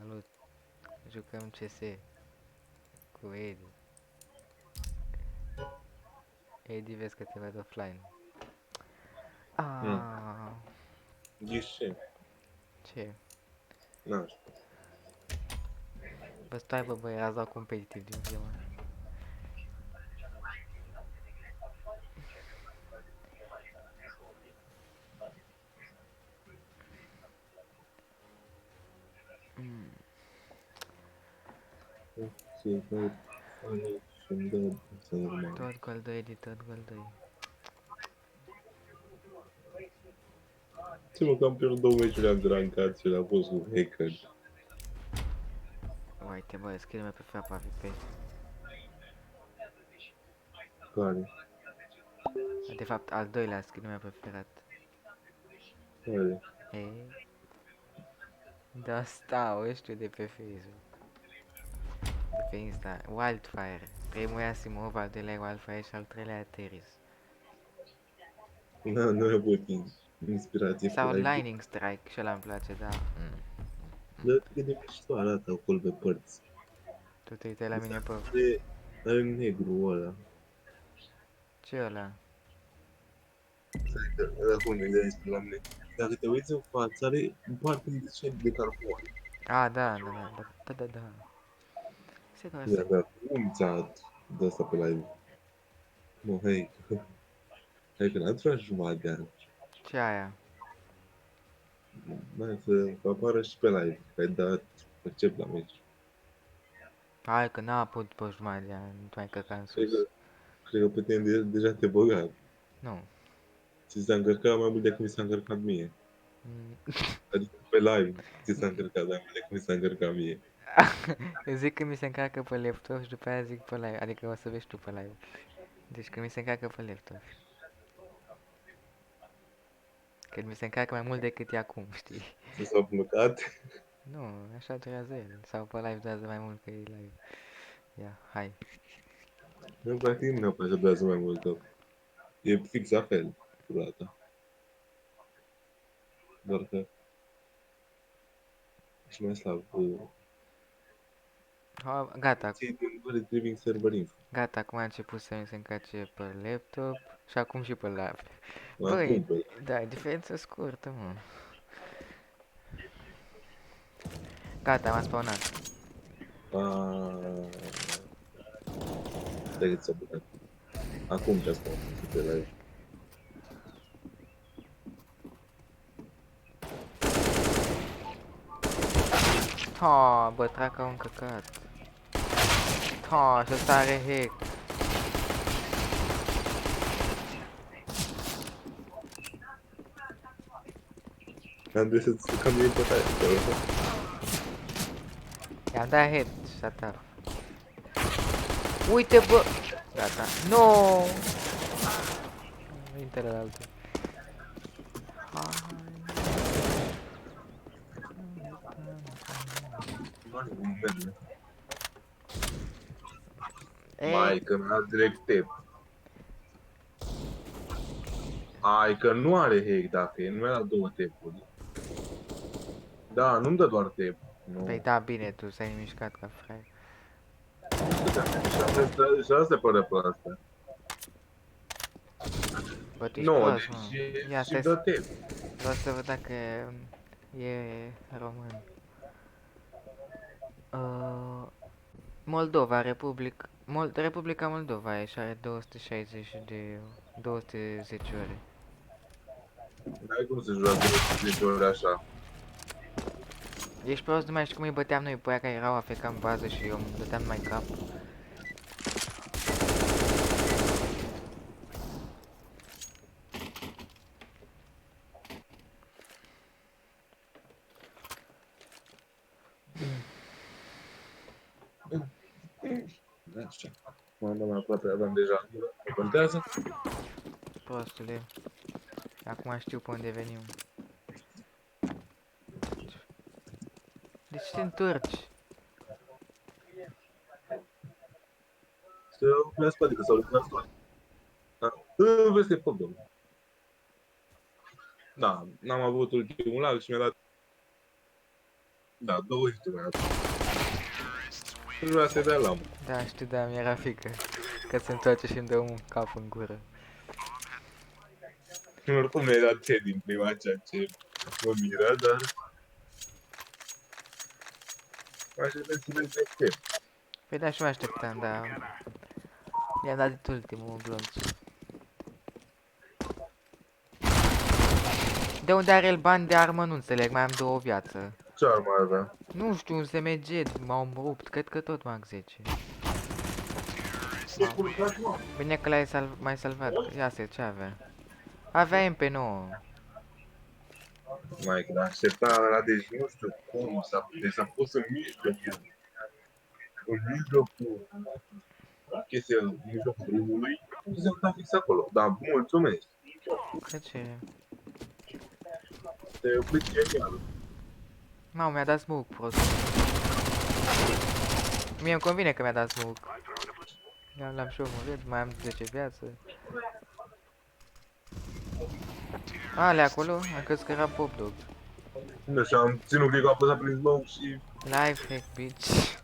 Salut! Jucăm CS cu Edi. Edi, vezi că te văd offline. Ah, Ghișe. ce? N-aș știu. Bă, stai bă, ați dat competitiv din prima. Și văd fanii și-mi dă să normal. Tot gol 2, Edi, tot gol 2. Ce mă, că am pierdut 2 meciuri, am drancat și l-a fost cu hacker. Uite bă, scrie-mă pe FAPA VP. Care? De fapt, al doilea skin meu preferat. Care? Ei? Da, stau, știu de pe Facebook. De pe Insta. Wildfire. Primul e Asimov, al doilea e Wildfire și al treilea e Ateris. Nu e avut inspirație pe Sau live. Lightning Strike, și ăla îmi place, da. Dar cât de mișto arată acolo pe părți. Tu te uitai la mine pe... Are negru ăla. Ce ăla? Acum ne despre la mine. Dacă te uiți în față, are în parte un desen de carbon. Ah, da. Sigur Da, să... da, cum ți-a de asta pe live? Mă, hai că n-ați vrea jumătate de an. Ce aia? Mai să apară și pe live, că ai dat accept la meci. Hai că n-a putut pe jumătate de an, nu mai căca în Cred sus. că, cred că pe tine deja te băgat. Nu. Ți s-a încărcat mai mult decât mi s-a încărcat mie. Mm. Adică pe live ți s-a încărcat mai mult decât mi s-a încărcat mie. Eu zic că mi se încarcă pe laptop și după aia zic pe live, adică o să vezi tu pe live. Deci că mi se încarcă pe laptop. Când mi se încarcă mai mult decât e acum, știi? Ți s-a blocat. Nu, așa durează el. Sau pe live durează mai mult că e live. Ia, hai. Nu, practic nu neapărat că durează mai mult. Că e fix la fel durata. Doar că și mai slab. Ha, gata, Ții din retrieving server info. gata, acum a început să mi se încarce pe laptop și acum și pe live. Acum Băi, pe da, diferență scurtă, mă. Gata, m-a spawnat. Stai că ți-a blocat. Acum te-a spus pe live. Ha, bă, traca un căcat. Ha, și ăsta are hack. Am de să-ți cam e pătate. I-am dat head, shut up. Uite, bă! Gata. No! Intele la altul. Ei, Mai că n-a direct tap. Ai că nu are hack dacă e, nu mi-a dat 2 tap-uri. Da, nu-mi dă doar tap. păi Nu. da, bine, tu s-ai mișcat ca fraier. Și asta pare pe asta. Bă, tu ești Nu, prost, mă. deci Ia, și stai dă să... tap. Vreau să văd dacă e român. Moldova, Republica Moldova e și are 260 de... 210 ore. N-ai cum să joacă de 10 ori așa. Ești prost, nu mai știu cum îi băteam noi pe aia care erau AFK în bază și eu îmi dăteam mai cap. Așa. M-am dat mai aproape, aveam deja. Nu contează? Prostule. Acum știu pe unde venim. De ce te întorci? Să mi-a spate că s-au lucrat toate. Da? Vezi că e problem. Da, n-am avut ultimul lag și mi-a dat Da, 20 de mai nu vrea să-i dea lamă. Da, știu, da, mi-era frică. Că se întoarce și îmi dă un cap în gură. Oricum mi-ai dat ție din prima, ceea ce mă miră, dar... Așa de să vezi de ce. Păi da, și mă așteptam, dar... I-am dat dit ultimul glonț. De unde are el bani de armă, nu înțeleg, mai am 2 viață. Ce ar mai avea? Nu știu, un SMG, m-au rupt, cred că tot Mag 10. Ce culcat, mă? Bine că l-ai mai salvat, ia să ce avea. Avea MP9. Mai că aștepta ăla, deci nu știu cum deci s-a pus în mijlocul chestia, în mijlocul drumului, și s-a uitat fix acolo. Da, mulțumesc. Că ce? Te iubit genial. Mamă, mi-a dat smoke prost. Mie îmi convine că mi-a dat smoke. L-am și omorât, mai am 10 viață. Ale acolo, am crezut că era Pop Dog. Nu știu, am ținut click, apăsat prin smoke și... Life hack, bitch.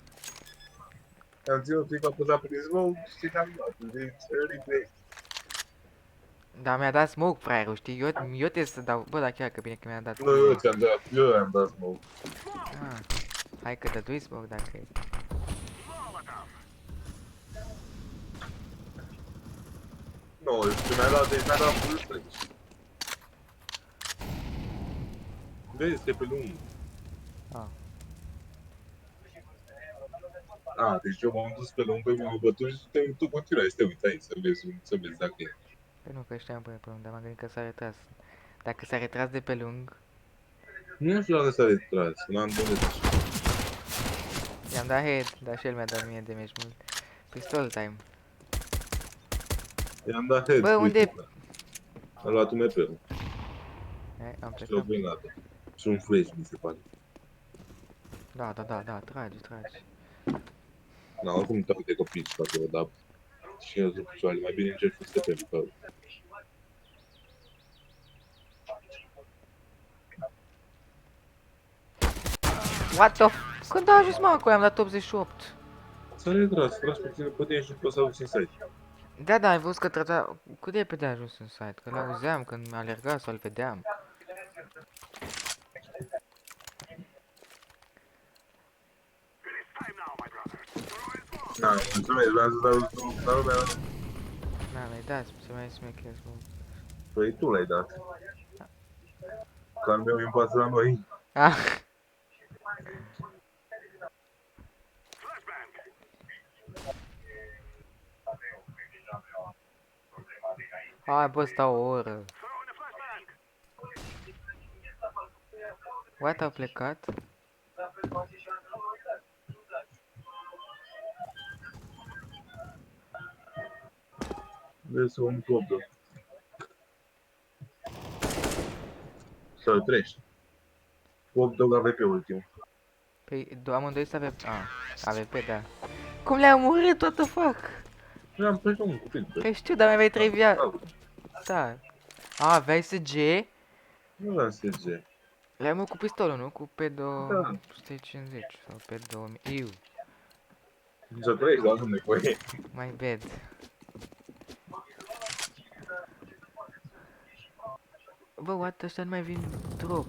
Am ținut click, apăsat prin smoke și te-am luat. Deci, regret. Dar mi-a dat smoke, fraierul, știi? Eu trebuie să dau... Bă, dar chiar că bine că mi-a dat Nu, eu ți-am dat, eu am dat smoke. Ah, hai că dădui smoke dacă e. Nu, deci mi-a dat, deci mi-a dat full flash. Vezi, este pe lung. Ah. A, deci eu m-am dus pe lung, pe m-am bătut și tu continuai să te uitai, să vezi dacă e. Păi nu, că știam până pe lung, dar m-am gândit că s-a retras. Dacă s-a retras de pe lung, Nu știu dacă s-a retras, n-am gândit așa. i-am dat head, dar și el mi-a dat mie damage mult. Pistol time. I-am dat head. Bă, unde? A luat un MP-ul Hai, am și l-a plecat. bringat. Și un flash, mi se pare. Da, trage. Na, oricum toate copii și toate, dar și eu zic picioare, mai bine încerc să te pe că What the f... Când a ajuns mă acolo, am dat 88. s-a retras, pe tine și poți să auzi în site. Da, ai văzut că trata... Cât de repede a ajuns în site? Că l-auzeam când alerga sau-l vedeam. Na, mulțumesc, vreau să dau un dar lumea. Na, l-ai dat, să mai smecher smoke. Păi tu l-ai dat. Că al meu e în față la noi. Ah. Hai bă, stau o oră. What, au plecat? Vezi un copil. Să-l treci. 8 dog AVP ultimul. Păi, amândoi să avem... Ah, AVP, da. Cum le-ai omorât, what the fuck? Eu am plăcut un copil. Păi știu, dar mai aveai 3 viață. Da. A, aveai SG? Nu l-am SG. Le-ai mă cu pistolul, nu? Cu P250 Da. sau P2000. Iu, Să treci, dar nu nevoie. my bad. Bă, what, ăștia nu mai vin drop.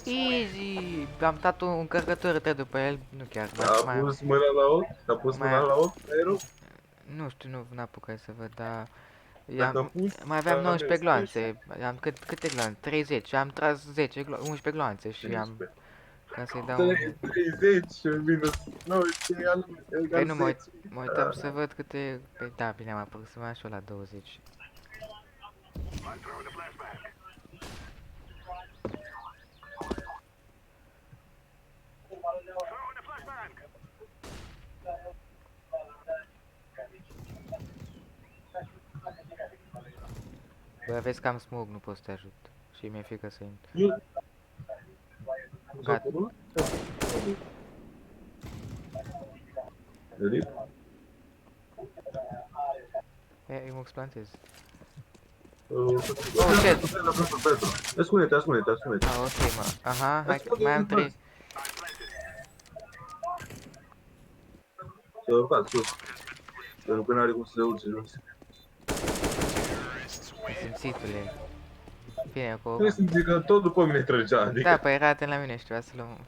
Easy! Am dat un încărcător RT după el, nu chiar, dar A mai... pus mâna la ochi? A pus mai- mâna la ochi? Aerul? Nu știu, nu n-apucat să văd, dar... Dacă am pus, Mai aveam dar 19 aveam gloanțe, am câte gloanțe? 30, am tras 11 gloanțe și am... 13. Ca să-i dau un... 30 minus 9 egal Păi nu, 10. mă uitam să văd câte... Păi da, bine, am aproximat și eu la 20. Bă, vezi că am smog, nu pot să te ajut. Și mi-e frică să intru. Eu... Gata. Rip? Eu mă plantez. Oh, shit. Petru. Ascunde-te. Ah, ok, mă. Aha, hai, Ascunde-te, mai am bă. 3. S-a urcat sus. Pentru că n-are cum să se urce jos. Simțitule. Bine, acolo. Nu simți că tot după mine trăgea, Da, adică păi era atent la mine și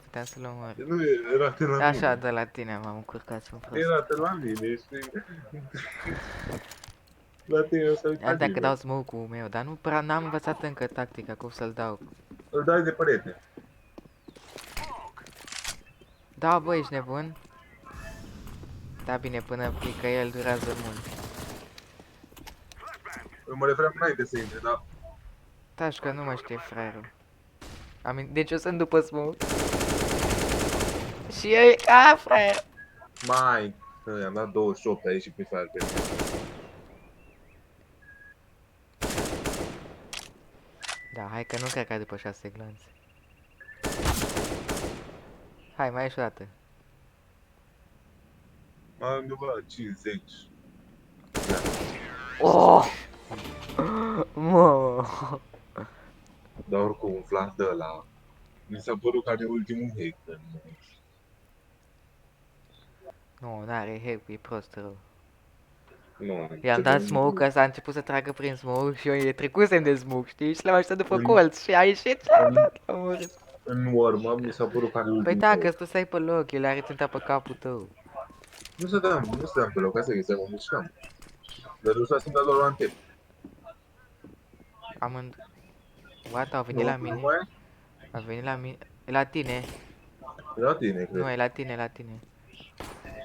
puteam să-l omor. nu era atent la Așa, mine. de la tine m-am încurcat, sunt prost. Era atent la mine și la tine nu s-a uitat Dacă dau nimeni. smoke-ul meu, dar nu prea n-am învățat încă tactica cum să-l dau. Îl dai de perete. Da, bă, ești nebun? Da, bine, până pică el durează mult. Eu mă referam înainte să intre, dar Taci că nu mă știe fraierul. Deci eu sunt după smoke. Și eu e ca fraier. mai... I-am dat 28 aici și pe fire pe mine. Da, hai că nu cred că ai după 6 glanțe. Hai, mai ești o dată. Am undeva la 50. Oh! Mă! Dar oricum un flash de ăla. Mi s-a părut că are ultimul hack în Nu, n-are hack, e prost rău. nu, I-am dat smoke, că s-a început să tragă prin smoke și eu trecusem de smoke, știi? Și l-am așteptat după colț și a ieșit și l-am dat, l-am omorât. În warm-up mi s-a părut că are Păi ultimul da, hack. că tu stai pe loc, el are ținta pe capul tău. Nu stăteam pe loc, asta e, mă mișcam. Dar nu s-a simțit doar la antep. What, au venit la mine? A venit la mine. E la tine. E la tine, Nu, cred. e la tine, e la tine.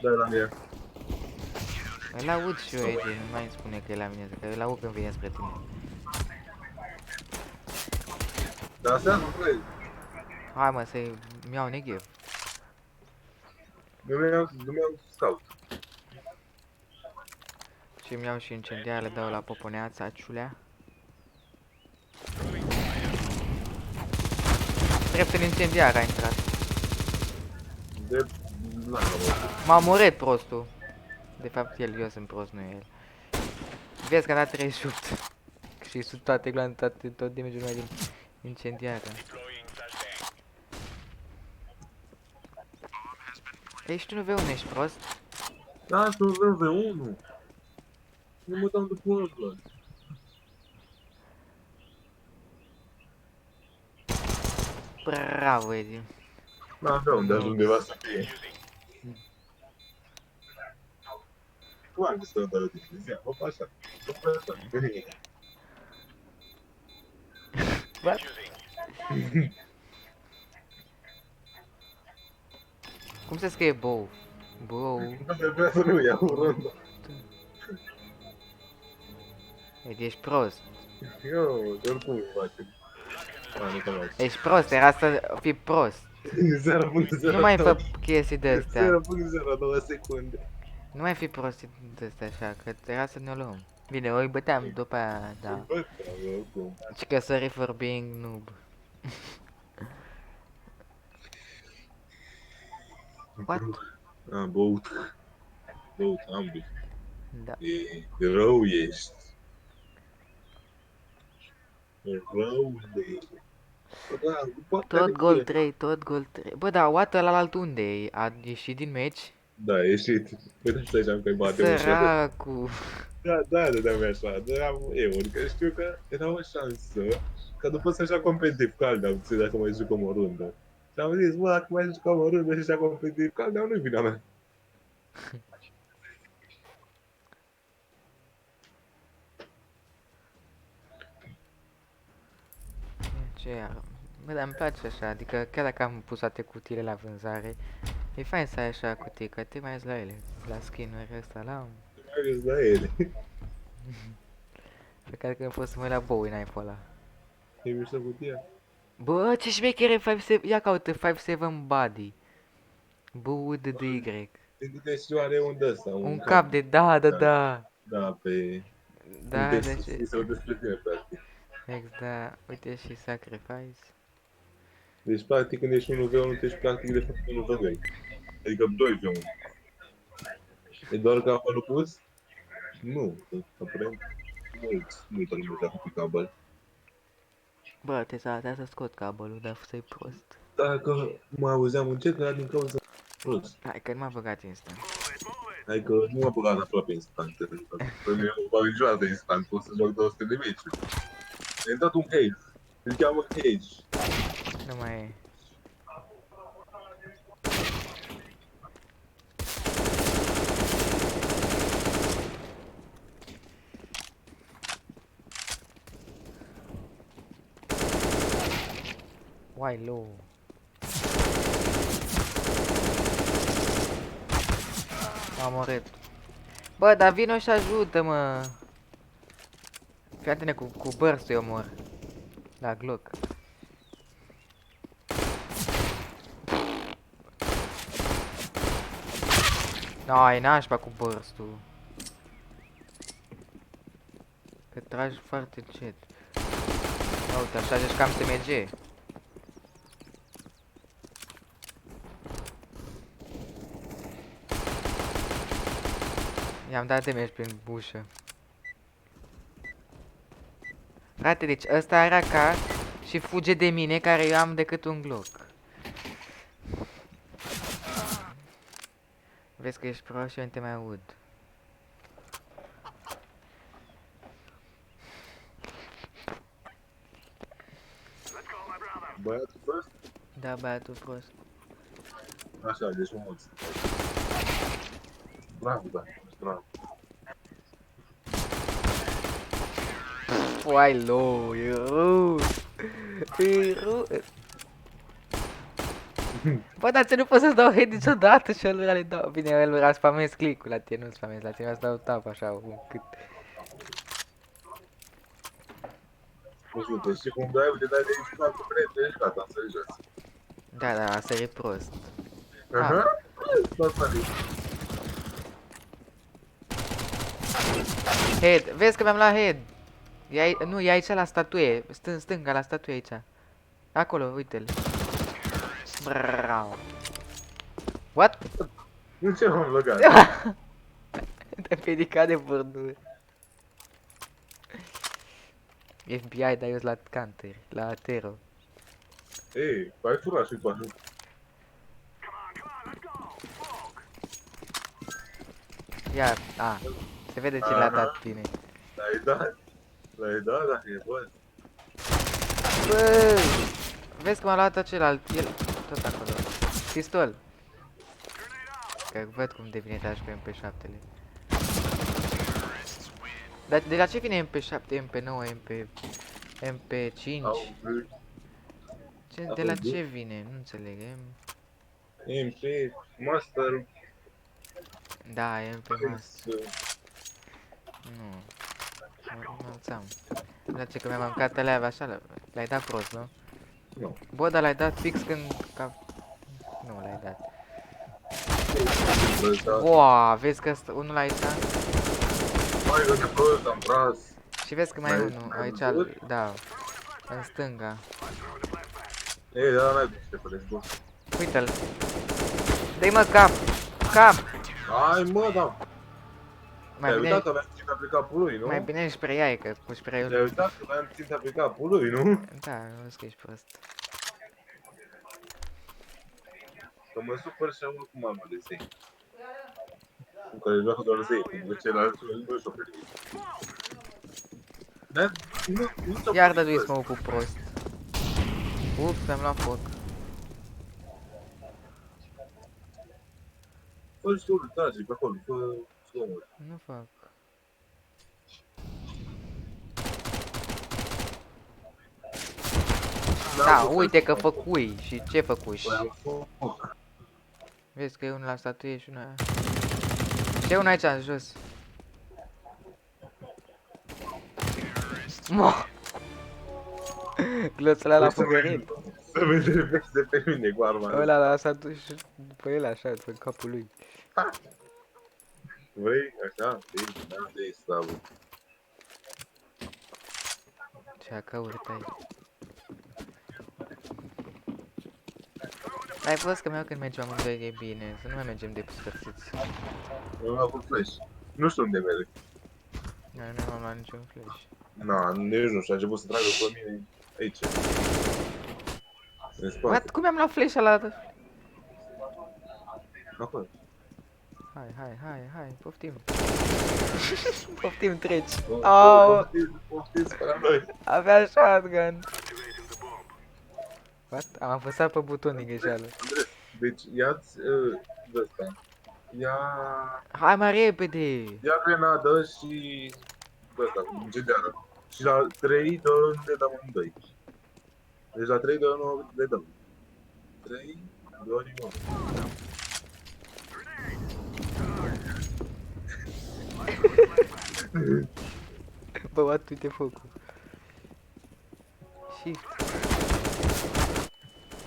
Da, e la mine. Îl aud și eu, Edi, nu mai îmi spune că e la mine, că îl aud când vine spre tine. Dar asta nu cred. Hai mă, să-i iau neghev. Nu mi-am scout. Și îmi iau și incendiar, le dau la poponeața, ciulea. Drept în incendiar a intrat. De... n-am M-a omorât prostul. De fapt eu sunt prost, nu el. Vezi că a dat 38. Și sub toate glante, tot damage-ul meu din incendiară. Ești un V1, ești prost? Da, sunt un V1. Nu mă dau după ăla. Bravo, Edi. N-avea unde undeva să fie. Cum am zis să dau de zi? Hop, așa. Hop, așa. What? Cum se scrie bow? Bow. Vreau să nu iau rândul. Edi, ești prost. Eu, de oricum îmi face. Ești prost, era să fii prost. 0.02. Nu mai fă chestii de astea. 0.02 secunde. Nu mai fi prostii de astea așa, că era să ne o luăm. Bine, îi băteam după aia, da. Bă, oricum. Și că sorry for being noob. What? Am băut. Ambii. Da. E rău ești. E rău de... Tot gol 3, tot gol 3. Bă, da, what ăla alt unde e? A ieșit din meci? Da, a ieșit. Uite să ziceam că-i bate ușa. Săracu. Da, dădeam așa. Dădeam euri, că știu că era o șansă ca după să-și ia competitiv Caldeau, dacă mai jucăm o rundă. Și am zis, bă, dacă mai jucăm o rundă și-și ia competitiv Caldeau, nu-i vina mea. Ce iar? Bă, dar îmi place așa, adică chiar dacă am pus toate cutiile la vânzare, e fain să ai așa cutii, că te mai la ele, la skin-uri ăsta, la... Mai ales la ele. Pe care când fost să mă uit la Bowie în iPhone ăla. E mișto cutia. Bă, ce șmechere 57, ia caută 57 body. B-U-D-D-Y. Gândește și oare un ăsta, Un cap de, da. Da, pe... Da, un de text ce? sau despre tine, practic. Exact, uite și sacrifice. Deci, practic, când ești 1v1, tu ești practic de fapt 1v2. Adică 2v1. E doar capălul pus? Nu, aparent, multă lume joacă pe cabal. Bă, trebuie să scot cabelul, dar să-i prost. Dacă mă auzeam încet, era din cauza prost. Hai că nu m-a băgat instant. Adică nu m-a băgat aproape instant. Pe mine mă bag niciodată instant, pot să joc 200 de meciuri. Mi-a dat un cage. Îl cheamă cage. Nu mai e. Why low? M-am omorât. Bă, dar vino și ajută-mă. Fii atent cu burst-ul eu mor. La Glock. Ai nașpa cu burst-ul. Că tragi foarte încet. Uite, așa zici cam SMG. I-am dat damage prin bușă. Frate, deci ăsta are AK și fuge de mine care eu am decât un Glock. Vezi că ești pro și eu nu te mai aud. Băiatul prost? Da, băiatul prost. Așa, deci mulți. Bravo, da, bravo. Uai, low, e rău. E rău. Bă, dar ce nu pot să-ți dau hate niciodată și ălora le dau. Bine, ălora spamez click-ul, la tine nu spamez, la tine îți dau tap așa, un cât. Uite, știi cum dai, uite, dai de aici cu prieteni, ești gata, să jos. Da, da, asta e prost. Aha, tot sărit. Head, vezi că mi-am luat head. Nu, e aici la statuie, stânga la statuie aici. Acolo, uite-l. Bravo. What? Nu ce m-am băgat. Te-ai piedicat de borduri. FBI, dar eu la counter, la Tero. Ei, ai furat și tu. Ia, se vede ce l-a dat bine. L-ai dat? L-ai dat dacă e bun. Bă, vezi cum a luat celălalt, el tot acolo. Pistol. Că văd cum devine taș pe MP7-le. Dar de la ce vine MP7, MP9, MP5? De la ce vine? Nu înțeleg. MP, Master, Da, MP Master. Nu. Nu înțeam. Nu place că mi-am mâncat alea așa, l-ai dat prost, nu? Nu. Bă, dar l-ai dat fix când... Nu l-ai dat. Wow, vezi că unul aici? Mai de prost, am tras. Și vezi că mai e unul aici, da, în stânga. Ei, da, n-ai ce părezi, bă. Uite-l. Dă-i mă cap! Cap! Hai mă, da. Mai Te-ai bine, uitat că aveam ținta pe capul lui, nu? mai bine își preiai, că cu spray-ul... Te-ai uitat că aveam ținta pe capul lui, nu? Da, nu zic că ești prost. Că mă supăr și am cu mama de zei. Cu care joacă doar zei, cu ceilalți nu și-o permit. Dar nu ți-o Iar dădui smoke-ul prost. Ups, mi-am luat foc. Fă și tu, trage pe acolo, fă zgomot. Nu fac. Da, uite că făcui. Și ce făcuși? Vezi că e unul la statuie și una... Și e unul aici, în jos. Mo! Gloțul ăla la fugărit. Să vede reflex de pe mine cu arma. Ăla l-a lăsat și după el așa, după capul lui. Vrei? Așa? Da, de slavă. Ce acăuri ai. Ai văzut că meu când mergem amândoi e bine, să nu mai mergem de spărțiți. Eu am avut flash. Nu știu unde merg. Nu m-am luat niciun flash. Na, nici nu știu, a început să tragă pe mine aici. În spate. What? Cum mi-am luat flash ăla? Acolo. Hai, poftim. Poftim, treci. Poftiți pe la noi. Avea shotgun. What? Am apăsat pe buton din greșeală. Deci ia-ți ăsta. Ia Hai mai repede! Ia grenadă și ăsta, incendiară. Și la 3 le dăm amândoi. Deci la 3, 2, 1 le dăm. 3, 2, 1. Bă, uite focul. Shift.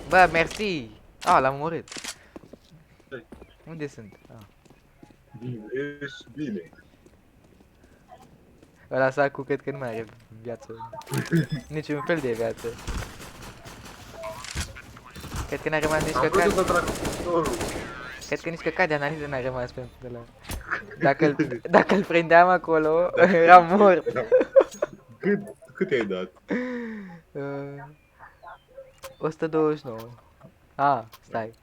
Bă, mersi! L-am omorât. Unde sunt? Ești bine. Ăla sacu cred că nu mai are viață. Niciun fel de viață. Cred că n-a rămas nici Am căcat. vrut să trag pistolul. Cred că nici căcat de analiză n-a rămas pentru ăla. Dacă îl prindeam acolo, era mort. Cât i-ai dat? 129. Stai.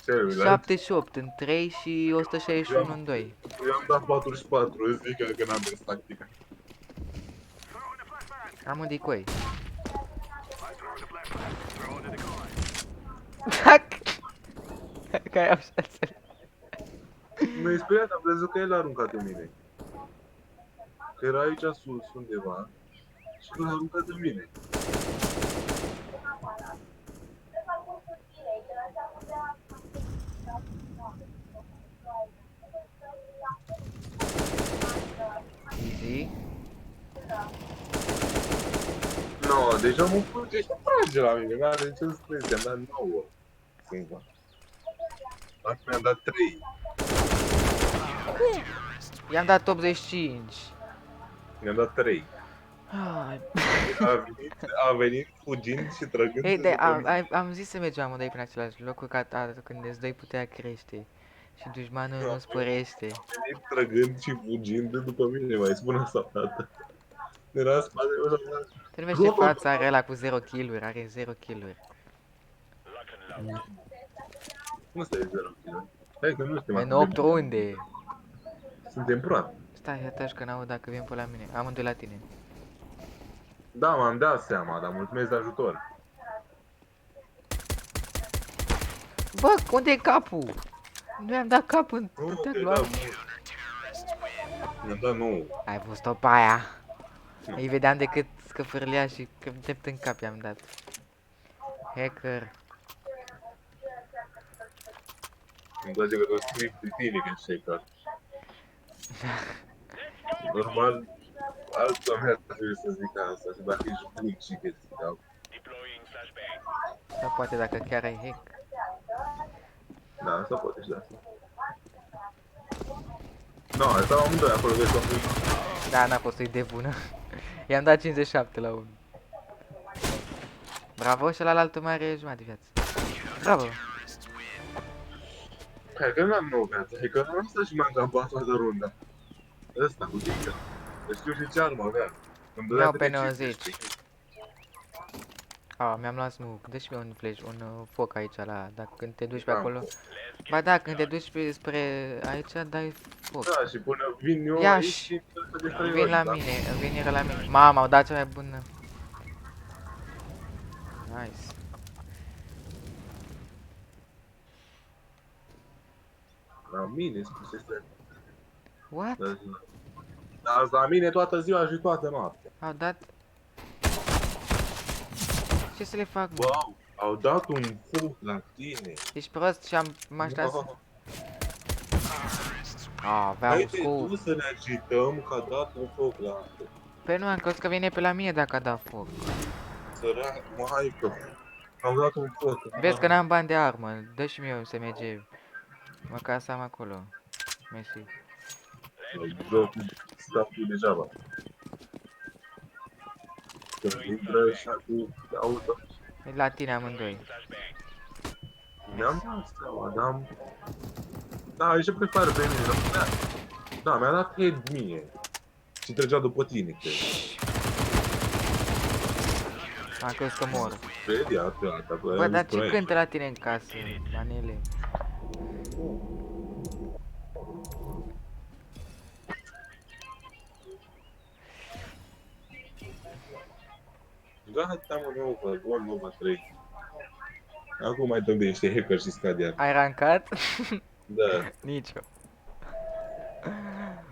Celălalt? 78 în 3 și 161 în 2. Eu am dat 44, zic că n-am mers tactica. Am un decoy. Că ai au șansele. Mi-ai speriat, am crezut că el a aruncat în mine. Că era aici sus undeva și că l-a aruncat în mine. Easy. No, deci omul ești trage la mine, n-are nicio stres, i-am dat 9. Singur. Acum mi-am dat 3. I-am dat 85. Mi-am dat 3. A venit fugind și trăgând. Ei, am zis să mergem amândoi prin același loc, că când îți dai puterea crește și dușmanul nu sporește. A venit trăgând și fugind după mine, mai spun asta, tată. Era în spate, Te numește fața, are ăla cu 0 kill-uri, are 0 kill-uri. Nu stai 0 kill. Hai că nu suntem În 8 runde. Suntem proapi. Stai, atași că n-aud dacă vin pe la mine. Amândoi la tine. Da, m-am dat seama, dar mulțumesc de ajutor. Bă, unde e capul? Nu i-am dat capul în Nu, te-am te-ai luat. dat mi-am dat 9. Ai văzut-o pe aia? Îi vedeam decât scăfârlea și drept în cap i-am dat. Hacker. Îmi place că tu scrii Britinic în shaker. Normal, altă mea trebuie să zic asta, și dacă ești bunic și chestii, da? Sau poate dacă chiar ai hack. Da, asta poate și de asta. No, asta am amândoi acolo, vezi, am pus. Da, n-a fost o idee bună. I-am dat 57 la 1. Bravo, și ăla mai are jumătate de viață. Bravo. Hai că n-am nou viață, hai că n-am stat și m-am campat toată runda. Ăsta, cu dincă. Că știu și ce armă avea. Iau pe 90. Mi-am luat smoke. Dă și mie un flash, un foc aici la, dacă când te duci pe acolo. Ba da, când te duci spre aici, dai foc. Da, și până vin eu Ia aici și și vin la mine, vin la mine. Mama, au dat cea mai bună. Nice. La mine, spusese. What? Dar la mine toată ziua și toată noaptea. Au dat? Ce să le fac, bă? Wow, au dat un foc la tine. Ești prost și m-am așteptat. Wow. Avea un Hai te scoop. tu să ne agităm că a dat un foc la altă. Păi nu, am crezut că vine pe la mine dacă a dat foc. Sărac, maică. Am dat un foc. Vezi că n-am bani de armă, dă și mie un SMG. Măcar să am acolo. Mersi. Jocul staful degeaba. Când intră și acum auto. E la tine amândoi. Mi-am dat seama, dar am... Da, aici prepară pe mine, dar da, mi-a dat head mie. Și trăgea după tine, cred. Am crezut că mor. Vedi, atât, Bă, dar ce cântă la tine în casă, Manele? Gata, mă, Nova, Gol Nova 3. Acum mai dăm de niște hacker și scad iar. Ai rancat? Da. Nici eu.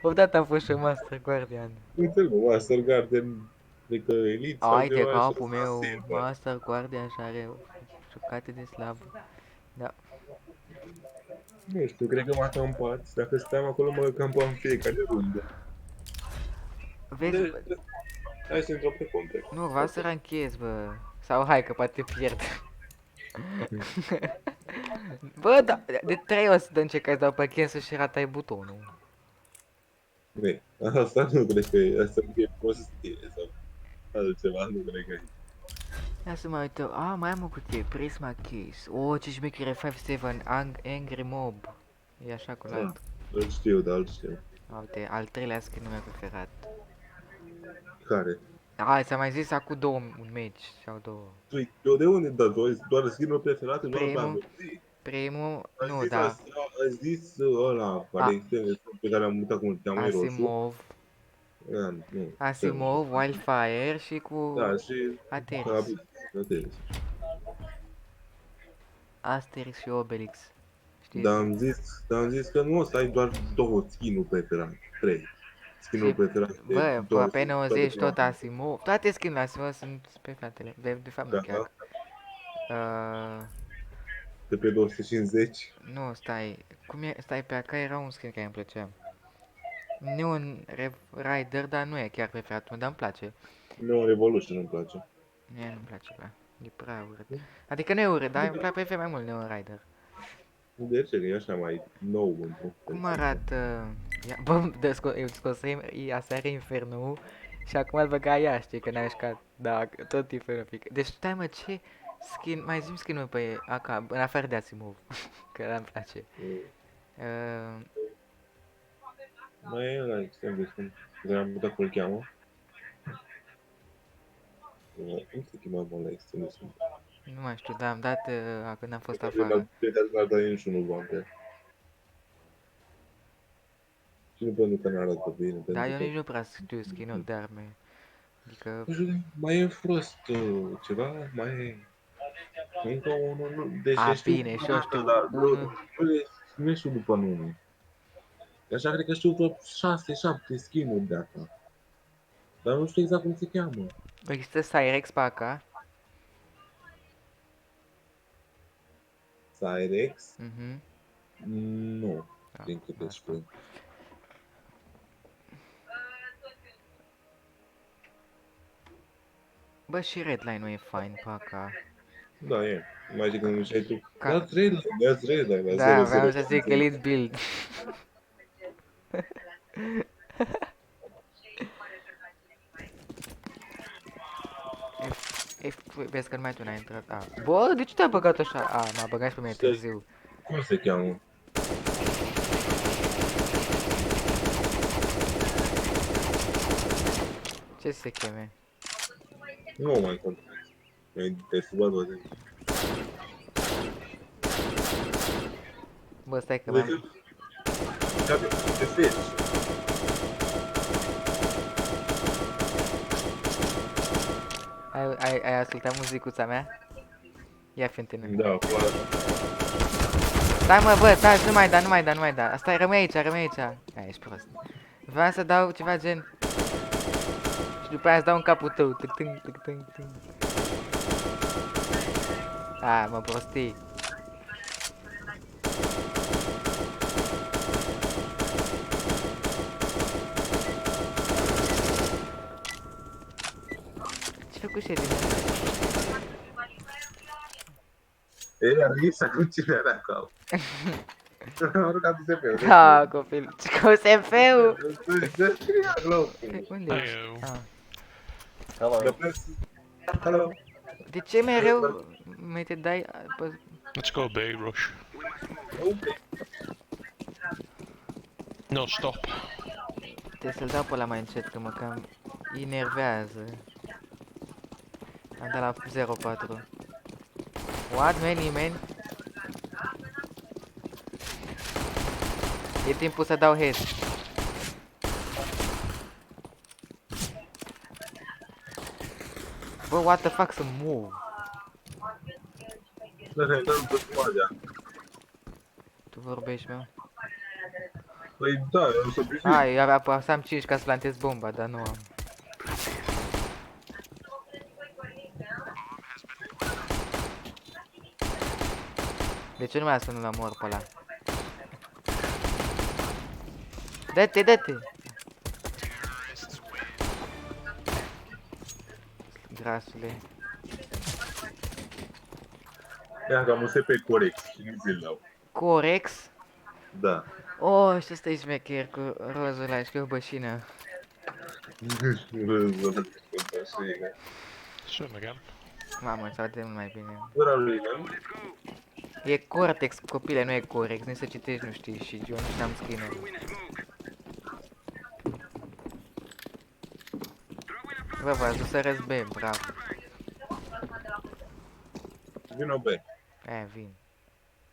Odată am fost și eu Master Guardian. Uite-l, mă, Master Garden, cred că Elite sau Ai de ceva așa, capul meu, Silver. Master Guardian și are jucate de slab. Da. Nu știu, cred că mă acampați. Dacă stăm acolo, mă acampam în fiecare rundă. Vezi, bă, Hai să intrăm pe conte. nu, vreau să ranchez, bă. Sau hai, că poate pierd. Bă, da, de 3 ori să încercai să dau pe cancel și ratai butonul. Bine, asta nu cred că e, asta e prostie sau altceva, nu cred că e. Ia să mă uităm. Ah, mai am o cutie, Prisma Case. Oh, ce șmechere 5-7, Angry Mob. E așa cu Da, alt. îl știu, dar îl știu. Uite, al treilea skin meu preferat. Care? Ah, ți-am mai zis acum un match sau două. Eu de unde da? Doar skin-ul preferat? Nu am Primul, primul, nu, zis, da, a zis ăla, care este, pe care am uitat cum îl cheamă, e roșu. Asimov, Da, nu. Asimov, Wildfire și cu Da, și Ateris. Ateris. Asterix și Obelix. Știi? Dar am zis că nu o să ai doar două skin-uri preferate, 3. Skin-ul Și, preferat. bă, pe 90 tot Asimov, toate skin-urile Asimov sunt pe fratele, de fapt nu Da, chiar. de pe 250. Nu, stai, cum e, stai, pe acá era un skin care îmi plăcea. Neon Rider, dar nu e chiar preferatul meu, dar îmi place. Nu, Revolution îmi place. Mie nu-mi place prea, e prea urât. Adică nu e urât, dar îmi place prefer mai mult Neon Rider. De ce? Că e așa mai nou. Cum arată... Ia, bă, eu scosem aseară Inferno și acum îl băga ea, știi, că n-am jucat. Da, tot Inferno pic. Deci stai mă, ce skin, mai zi-mi skin-ul pe AK, în afară de Asimov, că ăla îmi place. Mai e ăla extrem de că am putea cum îl cheamă. Cum se chema ăla extrem de scump? Nu mai știu, dar am dat când am fost afară. Cred că n-ar da niciunul bani. Și nu pentru că n-arată bine. Da, eu Pentru nici nu prea știu skin-ul de arme. Adică... că... Mai e Frost ceva, mai e... Încă unul, nu... Deci A, știu bine, și eu știu dar unul... nu știu după nume. Așa cred că știu vreo 6-7 skin-uri de asta. Dar nu știu exact cum se cheamă. Există Cyrex pe AK. Cyrex? Mhm. Nu, Da, din câte asta. știu. Bă, și Redline nu e fain pe AK. Da, e. Mai zic că nu știi tu. Ca- Dați Redline, Da, vreau să zic Elite Build. Vezi că numai tu n-ai intrat. A. Bă, de ce te-a băgat așa? A, m-a băgat și pe mine târziu. Cum se cheamă? Ce se cheme? Nu mai contează. Mi-ai desubat o zi. Bă, stai că mai... Te feci. Ai ascultat muzicuța mea? Ia fi întâlnă. Da, foarte. Stai mă, bă, stai, nu mai da. Stai, rămâi aici. Ai, ești prost. Vreau să dau ceva gen... Și după aia îți dau în capul tău. Tâng. A, mă prostii. Ce făcut și din Ei, am zis acum cine era acolo. Am aruncat SF-ul. Da, copil. Cu SF-ul? Dă scrie acolo. Unde ești? Ah. Hello. De ce mereu mai te dai... Let's go B, rush. No, stop. Trebuie să-l dau pe ăla mai încet, că mă cam enervează. Am dat la 0-4. What, man? E timpul să dau head. Bă, what the fuck, să move. Dar ne dăm tot magea. Tu vorbești, mă? Păi da, eu să obișnuit. Hai, apasam 5 ca să plantez bomba, dar nu am. De ce nu mai să nu-l omor pe ăla? Dă-te, dă-te! Grasule. Ia că am usat pe Corex și nu ți-l dau. Corex? Da. Oh, și ăsta e șmecher cu rozul ăla și cu o bășină. Swim again. Mamă, se aude mult mai bine. Ăla lui, nu? E Cortex, copile, nu e Corex, nici să citești nu știi și eu nici n-am skin-ul. Bă, v-ați dus să răzbe, bravo. Vino B. Vin.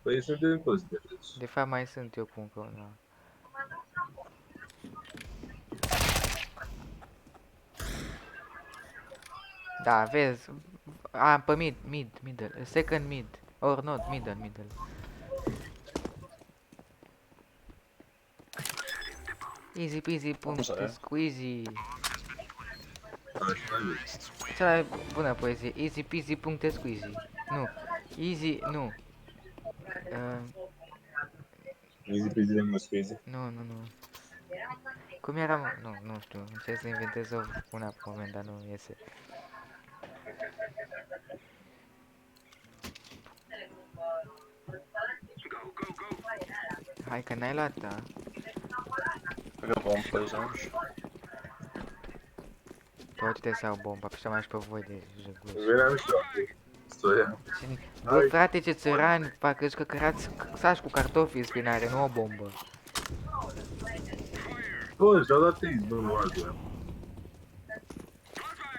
Păi suntem toți de deci. De fapt mai sunt eu cu încă una. Da, vezi. Pe middle. Second mid. Or not, middle. Easy peasy, punct, squeezy. Așa e. Cea mai bună poezie. Easy peasy, puncte, squeezy. Nu. Easy, nu. Easy peasy lemon squeezy. Nu. Cum era, mă? Nu știu. Încerc să inventez una pe moment, dar nu iese. Hai că n-ai luat, da? I got one place orange. Pe uite să iau bomba, pe mai și pe voi de jăguși. Veneam și eu acum. Stoia. Bă, frate, ce țărani, parcă-și căcărați saci cu cartofi în spinare, nu o bombă. Bă, și-au dat teis, nu altul.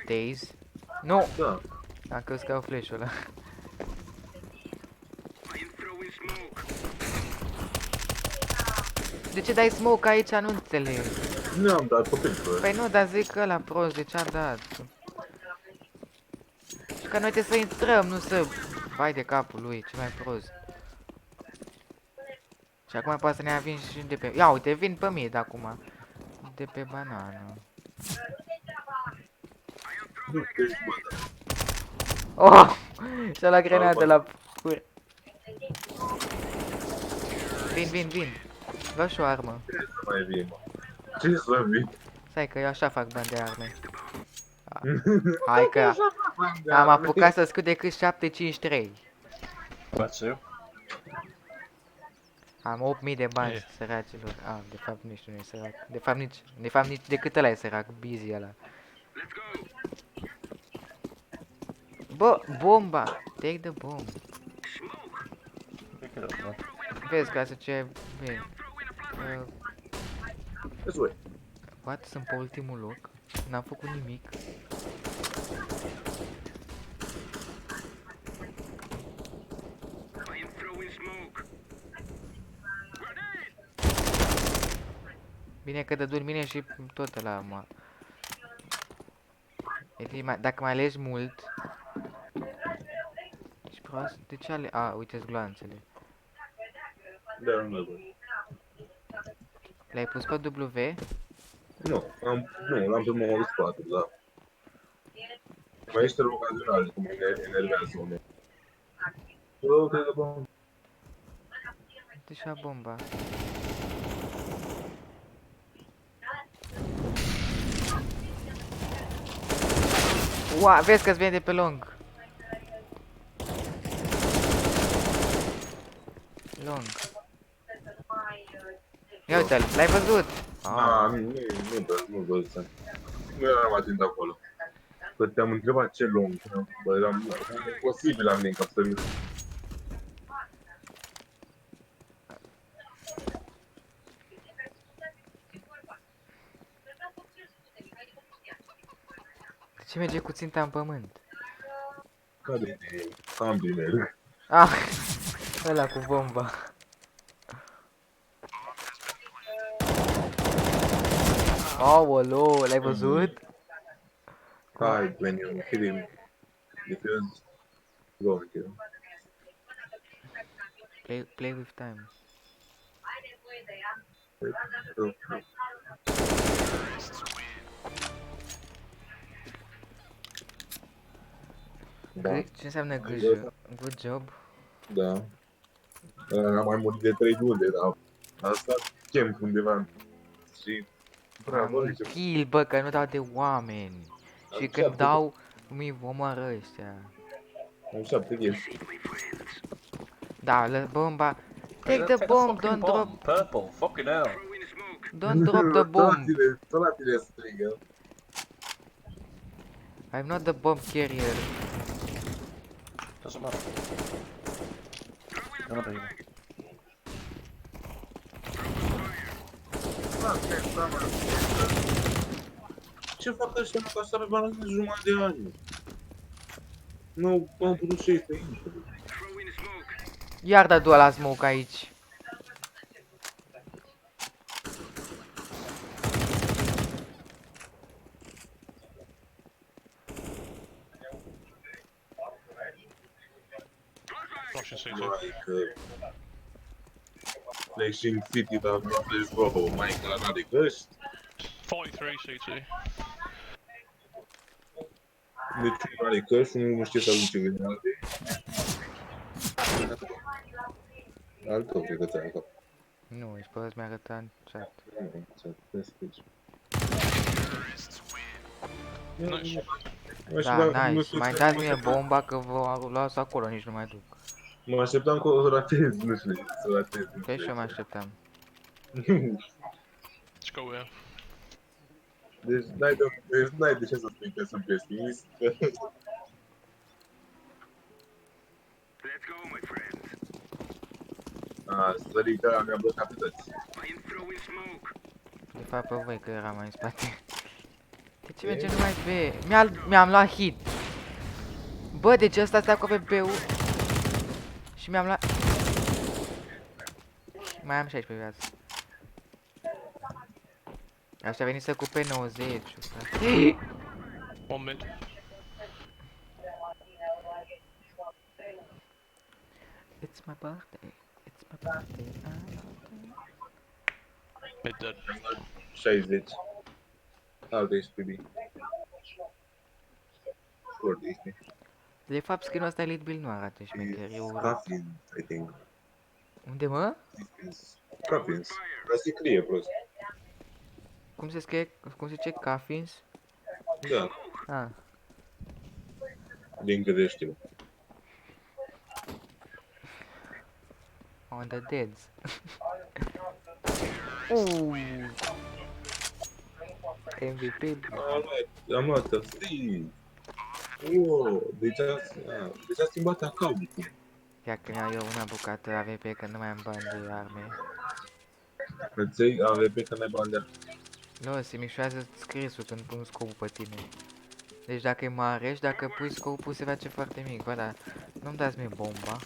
Days? Nu! Da. Am crezut că au flash-ul ăla. De ce dai smoke aici? Nu înțeleg. Nu am dat copil, bă. Păi nu, dar zic că ăla prost, de ce a dat? Și că noi trebuie să intrăm, nu să... Vai de capul lui, ce mai prost. Și acum poate să ne vin și de pe... Ia uite, vin pe mid acum. De pe banană. Nu, că ești bă, da. Oh! Și-a luat grenadă la pur. Vin. Vreau și o armă. Ce să mai vin, mă? Ce să vin? Stai că eu așa fac bani de arme. Hai că am apucat să scud decât 753. That's it. Am 8000 de bani, săracilor. De fapt nici nu e sărac. De fapt nici decât ăla e sărac, busy ăla. Bă, bomba! Take the bomb. Pick it up, man. Vezi ca să ce... Bine. Ce să What? Sunt pe ultimul loc? N-am făcut nimic. Bine că dă mine și tot ăla, mă. Dacă mai alegi mult... Și prost, de ce ale... uite-ți gloanțele. Da, nu văd. Le-ai pus pe W? Nu, l-am pe Modus 4, da. Mai ești ocazional, cum mă enervează unul. Bă, cred că bă... Deci a bomba. Ua, vezi că-ți vine de pe lung. Lung. Ia uite-l, l-ai văzut? Nu văzut. Nu eram atent acolo. Că te-am întrebat ce lung. Bă, eram imposibil am din cap să vin. Ce merge cu ținta în pământ? Care e ambiner? Ah, ăla cu bomba. Aoleu, l-ai văzut? Hai, when you hit him, defuse, go and kill him. Play with time. Da, Ce înseamnă gâjă? Good job? da. Am mai murit de 3 runde, dar a stat camp undeva și... Am un kill, bă, că nu dau de oameni. Și când dau, mi omoară ăștia. Am 7 game. Da, bomba. Take Take the the bomb, fucking don't drop, bomb. Purple. Fucking hell. don't drop the bomb. Tot la tine strigă. I'm not the bomb carrier. Doesn't matter. None of you. Ce fac ăștia, mă, că asta pe balans de jumătate de ani? Nu am putut să iei pe aici. Iar da du la smoke aici. Flashing CT. Like, Flashing City, dar nu pleci, bro, mai clar, adică ăștia. 43 CT. Deci unul are căști, unul nu știe să arunce grenade. Al tău, cred că ți-a arătat. Nu, ești pe mi-a arătat în chat. Nu, ți-a arătat. Nice. Da, nice. Mai dați mie bomba că vă luați acolo, nici nu mai duc. Mă așteptam că o ratez, nu știu, să ratez. Pe și eu mă așteptam. Let's go here. Deci n-ai de ce să spui că sunt pesimist. A, sărica mi-a blocat pe toți. De fapt pe voi că era mai în spate. De ce merge numai B? Mi-am luat hit. Bă, deci ăsta stă acolo pe B-ul. Și mi-am luat... Mai am 16 viață. Aștia venit să cupe 90. One mid. It's my birthday. It's my birthday. Mid dead. 60. Alte HPB. Ori de HP. De fapt, skin-ul ăsta Elite Build nu arată șmecher, e urât. Coffins, I think. Unde, mă? Coffins. Dar se scrie prost. Cum se scrie? Cum se zice? Coffins? Da, Ah. din câte știu. On the deads. MVP. Am luat free. Wow, deci a schimbat accountul. Ia că mi-au eu una bucată AVP că nu mai am bani de arme. Îți iei AVP că n-ai bani de Nu, se mișoază scrisul când pun scopul pe tine. Deci dacă e mare și dacă pui scopul se face foarte mic, bă, dar nu-mi dați mie bomba.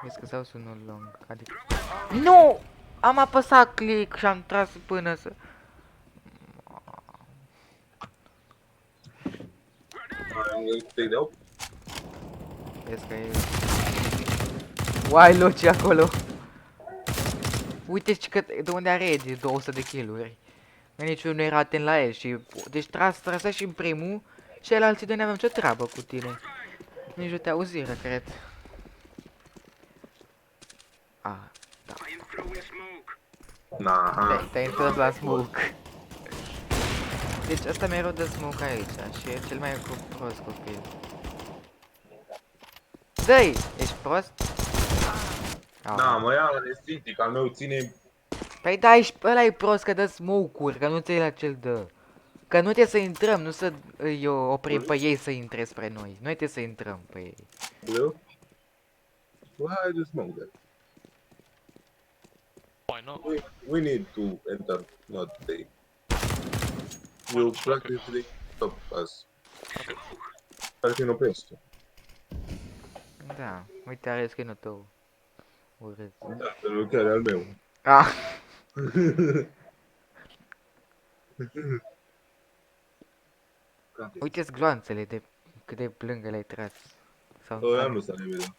Vezi că sau sunul lung, adică... Nu! Am apăsat click și am tras până să... Te dau? Vezi că e... Uai, Luci acolo! Uite și că de unde are Edi 200 de kill-uri. Niciunul nu era atent la el și... Deci trasa și în primul și el alții doi n-aveam ce treabă cu tine. Nici nu te auziră, cred. Ah, da. Na, Te-ai întors la smoke. Deci ăsta mereu dă smoke aici și e cel mai prost copil. Dă-i! Ești prost? da, mă ia la Cintic, al meu ține... Păi da, ăla e prost că dă smoke-uri, că nu ți la cel dă. Că nu trebuie să intrăm, nu să îi oprim pe ei să intre spre noi. Noi trebuie să intrăm pe ei. Hello? Why the smoke there? Why not? We need to enter, not they. You practice the top us. Ar fi oprește. Da, uite, are skin-ul tău. Urât. Da, dar chiar e al meu. Ah, uite-ți gloanțele de cât de plângă le-ai tras. Sau Ăia nu s-a revedat.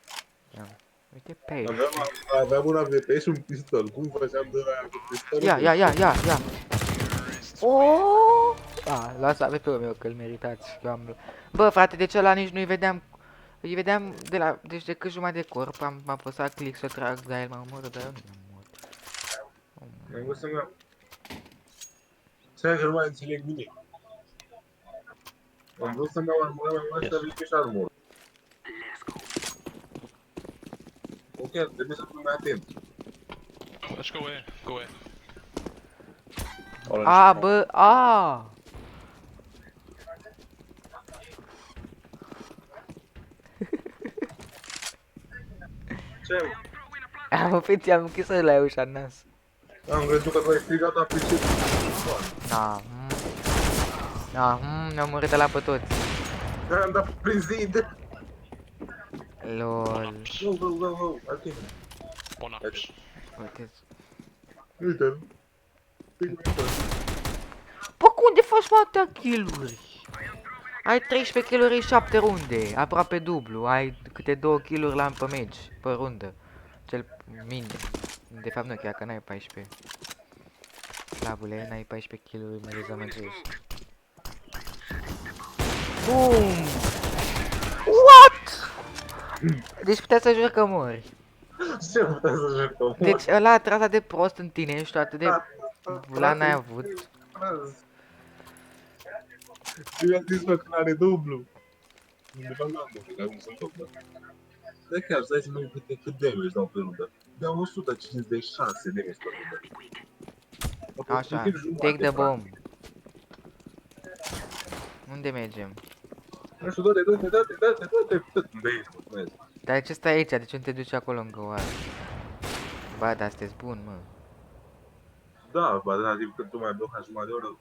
uite pe aici. Aveam un AVP și un pistol. Cum făceam de aia cu pistolul? Ia. Oh! Lasă AVP-ul meu că-l meritați. Eu am... Bă, frate, deci ăla nici nu-i vedeam. Îi vedeam de la... Deci de cât jumătate de corp am apăsat click să trag, dar el m-a omorât, dar eu nu m-am omorât. Am vrut să mă... Să nu mai înțeleg nimic. Am vrut să-mi iau armură, mai să ridic și armură. Ok, trebuie să fiu mai atent. Let's go here. Go here. Orange. Bă, Ce? Am oprit, i-am închis ăla ușa în nas. Am crezut că tu ai strigat aplicit. Ne-am omorât ăla pe toți. Dar am dat prin zid. Lol. Go, ok. One ups. Uite-ți. Uite-l. Bă, unde faci mă atâtea kill-uri? Ai 13 kill-uri în 7 runde, aproape dublu, ai câte 2 kill-uri la pe meci, pe rundă. Cel minim. De fapt nu, chiar că n-ai 14. Slavule, n-ai 14 kill-uri, mă dezamăgești. Boom! What? Deci puteai să juri că mori. Ce putea să jucăm? Deci ăla a tras atât de prost în tine și tu atât de bulan ai avut. Eu am zis că are dublu. De fapt nu am dublu, dar nu sunt dublu. Dar chiar, stai să mă uit cât damage dau pe rundă. Dau 156 damage pe rundă. Așa, take the bomb. Unde mergem? Nu știu, dă-te, unde ești, mulțumesc. Dar ce stai aici? De ce nu te duci acolo încă o dată? Ba, dar sunteți bun, mă. Da, bă, dar timp când tu mai blocat jumătate de oră.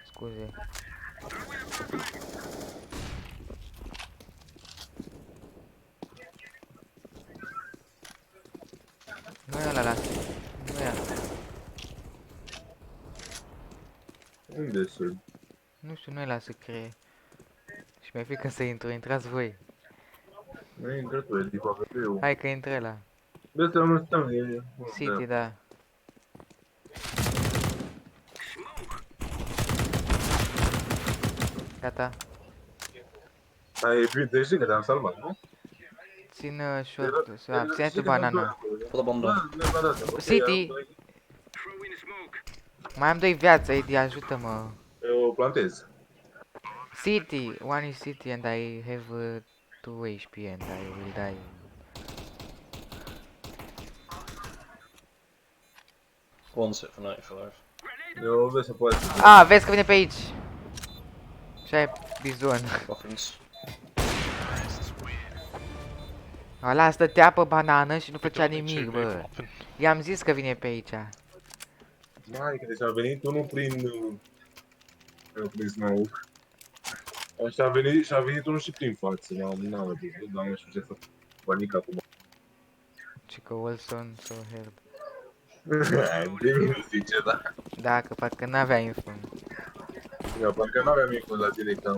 Scuze. Nu e ăla, lasă. Nu e ăla. Unde sunt? Nu știu, nu e ăla să cree. Și mi-e frică să intru, intrați voi. Nu e intră tu, e din AVP-ul. Hai că intră ăla. Bă, să nu stăm, e... City, da. Gata. Dar e bine, deci că te-am salvat, nu? Țin short, ține-te banana. Put a bomb down. City! Mai am 2 viață, Edi, ajută-mă. Eu plantez. City! One is city and I have 2 HP and I will die. One sit for 95. Eu văd să poate. Vezi că vine pe aici! Și ai bizon. Muffins. Ăla stătea pe banană și nu făcea Don't need nimic, to bă. move up. I-am zis că vine pe aici. Mai, că deci a venit unul prin smoke. Și a venit unul și prin față, n-am văzut, dar nu știu ce să panic acum. Și că Wilson so held. De mine zice, da. Da, că parcă n-avea info. Eu parcă n-aveam info la tine că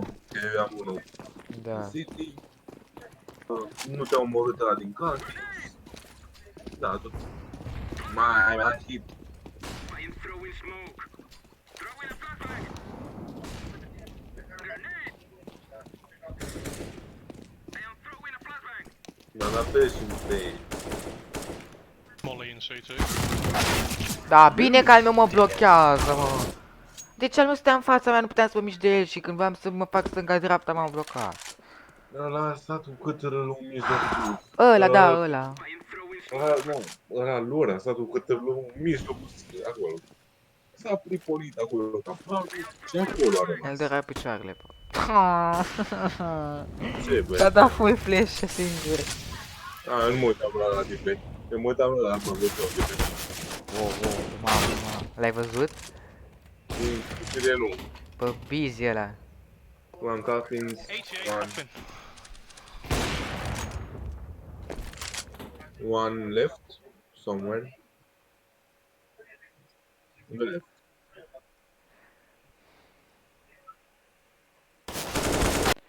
eu am unul. Da. City. Nu te-au omorât ăla din casă. Da, tot. Mai am hit. Mi-am dat pe și pe... Molly in CT. Da, bine că al meu mă blochează, mă. Deci al meu stătea în fața mea, nu puteam să mă mișc de el și când voiam să mă fac stânga-dreapta m-am blocat. Ăla a stat cu cătărălul în mijlocul. Ăla, da, ăla. Ăla, nu, ăla lor a stat cu cătărălul în mijlocul acolo. S-a pripolit acolo ca probabil și acolo a El rămas. dărea picioarele, bă. Ce, bă? S-a dat full flash singur. Nu mă uitam la gameplay. Eu mă uitam la armă, Wow, mamă. L-ai văzut? Cine nu? Bă, busy ăla. One coffins, 88 coffin. one left, somewhere. On the left.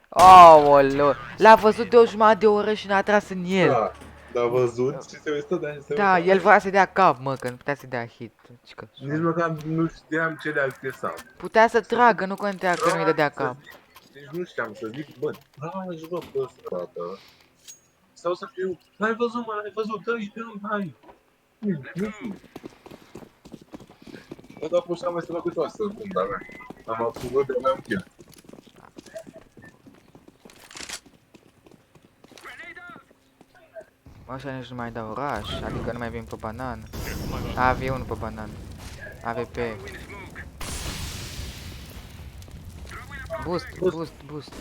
Aoleu, l-a văzut de o jumătate de oră și n-a tras în el. Da, dar văzut și se uită, dar se Da, uita. el vrea să dea cap, mă, că nu putea să dea hit. Cică. Nici măcar nu știam ce le-a accesat. Putea să tragă, nu contea că nu-i dădea cap. Deci nu știam să zic, bă, tragi, bă, pe strată. Sau să fiu, l-ai văzut, mă, l-ai văzut, dă-i, hai. Nu știu. Bă, dar pur și am mai stă la câtoasă, cum, dar am apucat de mai un kill. Așa nici nu mai dau oraș, adică nu mai vin pe banan. My bad. AV1 pe banan. AVP. Boost, boost, boost.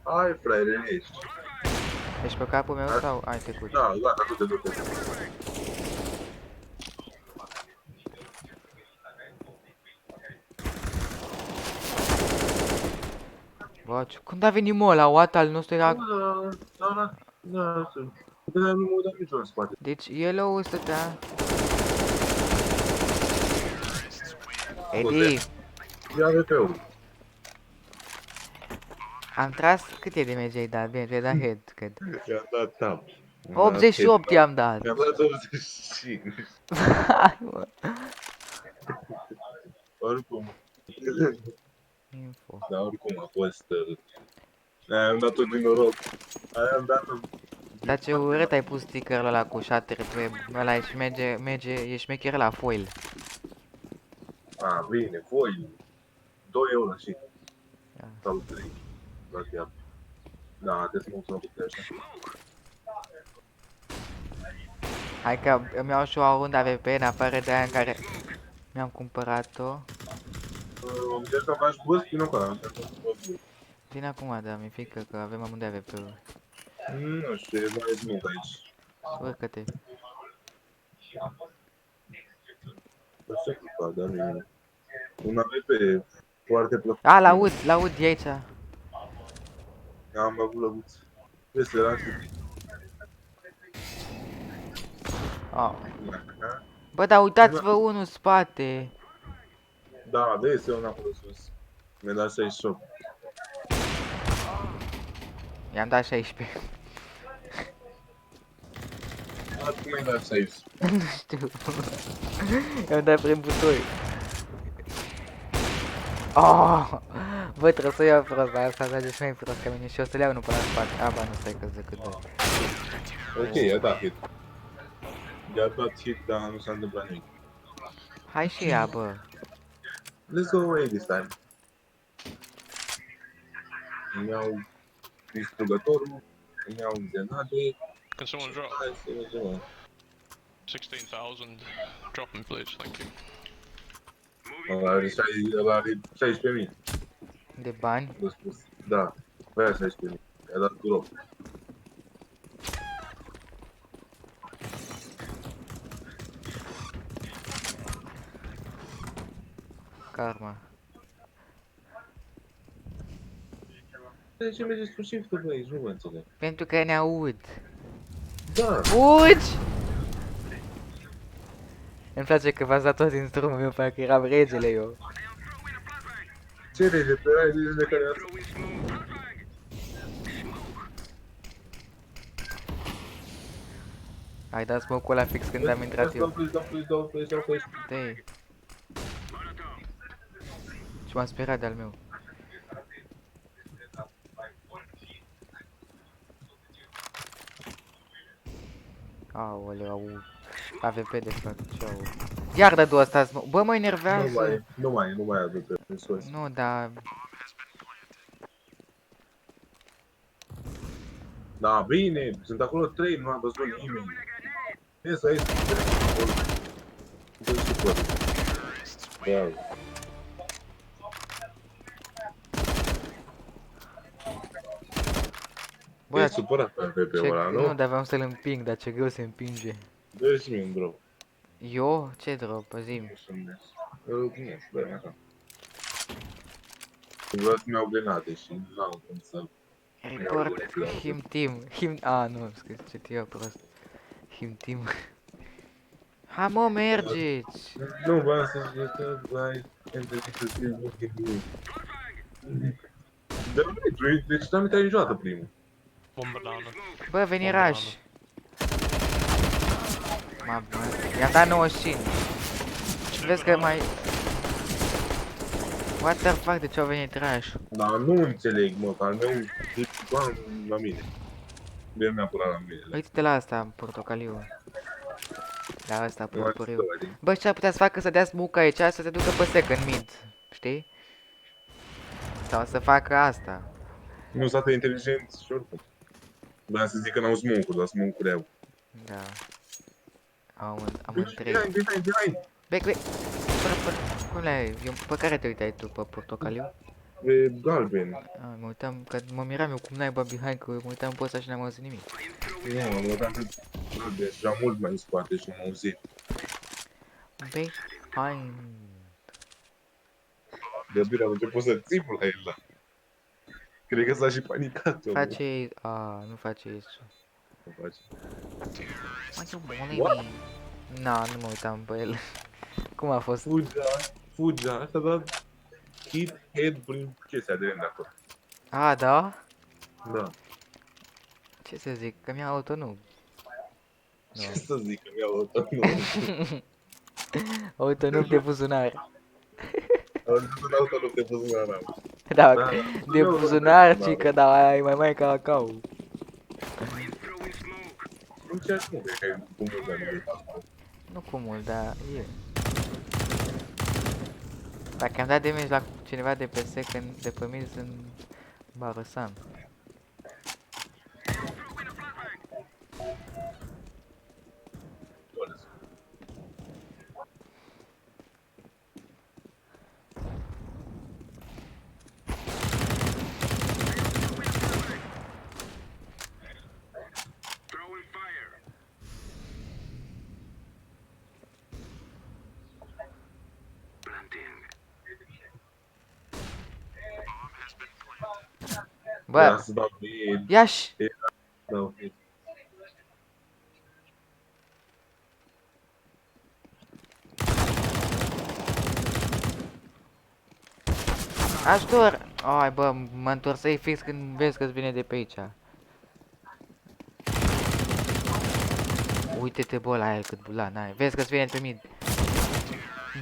Hai, fraiere, ești. Ești pe capul meu sau ai trecut? Da, gata, du-te. Bă, când a venit mă la Oat al nostru era... Da, sunt. Dar nu mă uitam niciodată în spate. Deci Yellow stătea... Eddie, Ia AWP-ul. am tras... Cât e de mege ai dat? Bine, tu ai dat head, cred. I-am dat tap. 88 i-am dat. Mi-am dat 85. Hai, mă. Oricum. Info. Dar oricum a fost... Aia am dat-o din noroc. Aia am dat-o... Dar ce urât ai pus stickerul ăla cu shutter web. Ăla e e șmecher la foil. A, bine, voi. 2 euro și... Ia. Sau 3. La chiar. Da, trebuie să mă uităm așa. Hai că îmi iau și o Aunda AVP în afară de aia în care mi-am cumpărat-o. Încerc să faci boost, vino cu ăla. Vine acum, da, mi-e frică că avem amândoi AVP-uri. Nu știu, e mai smooth aici. Urcă-te. Așa că dar nu e... Un AWP foarte plăcut. A, l-aud, e aici. Am avut lăbuț. Este la Oh. Bă, dar uitați-vă unul în spate. Da, de este un acolo sus. Mi-a dat 68. I-am dat 16. Cum mi-ai dat 60? Nu știu. I-am dat prin butoi. Oh! Bă, trebuie să iau prost, dar asta merge și mai prost ca mine și o să le iau unul până la spate. Aba, nu stai că zic cât dă. Ok, i-a dat hit. I-a dat hit, dar nu s-a întâmplat nimic. Hai și ea, bă. Let's go away this time. Îmi iau distrugătorul, îmi iau grenade. Can someone drop Hai să vedem. 16,000? Drop him, please. Thank you. Ăla are 16.000, De bani. v-a spus. Da, avea 16.000. I-a dat drop. Karma. De ce mergeți cu shift-ul, bă, aici? Nu mă înțeleg. Pentru că ne aud. Da, Fugi! Îmi place că v-ați dat toți instrumentul meu, pentru că eram regele eu. ce rege? Pe aia de care ați... Ai dat smoke-ul ăla fix când am intrat eu. Dau flash. Dă-i. Și m-am speriat de-al meu. Aoleu, au AVP de fapt, ce au. Iar dă ăsta smoke. Bă, mă enervează. Nu mai aduc în sus. Nu, dar... Da, bine, sunt acolo 3, nu am văzut nimeni. Ies aici. supăr. Bravo. Bă, E supărat pe PP-ul ăla, nu, nu? dar vreau să-l împing, dar ce greu se împinge. Dă și mie un drop. Eu? Ce drop? Zi-mi. Nu știu, nu știu, dă-mi așa. Vreau să-mi iau grenade și nu am cum să... Report him team. Nu, scris ce eu prost. Him team. Ha, mă, mergeți! Nu, vreau să zic că vai, între să fie mult timp. Dar nu, deci n-am intrat niciodată primul. One banana. Bă, veni raș. I-am dat 95. Și vezi că mai... What the fuck, de ce au venit raș? Dar nu înțeleg, mă, că al meu e doar la mine. De mi-a pus la mine. Uite-te la asta, portocaliu. La asta, Nu mai purpuriu. stă, Bă, ce ar putea să facă să dea smoke aici, să se ducă pe second mid, știi? Sau să facă asta. nu sunt atât de inteligent și oricum. Vreau să zic că n-au smoke-uri, dar smoke-uri au. Da. Am Behind, întreg. behind. Bec. Cum le-ai? Pe care te uitai tu, pe portocaliu? Pe galben. Mă uitam, că mă miram eu cum n-ai behind, că mă uitam pe ăsta și n-am auzit nimic. Nu, am văzut că galben și mult mai în spate și m-au auzit. Behind. De bine am început să țip la el, da. Cred că s-a și panicat. omul. Face... nu face isso. Nu face. Mă, ce bun e. Na, nu mă uitam pe el. Cum a fost? Fugea, asta a dat hit head prin chestia de rând acolo. Da? Da. Ce să zic? Că mi-a auto nu. Ce să zic, că mi-au luat Auto nu de buzunar. Am zis un auto nu te pus la ram. Da, Da, de nu, buzunar, da. cică, dar aia e mai ca cacao. Nu ce aș spune, că e cu mult mai mult. Nu cu mult, dar e. Dacă am dat damage la cineva de pe second, de pe mine, sunt barăsan. Vreau Bă, să dau mid, ia-și! dau mid. Ajutor! Ai, bă, mă întorsei fix când vezi că-ți vine de pe aici. Uite-te, bă, la el cât bula, n-ai. Vezi că-ți vine de pe mid.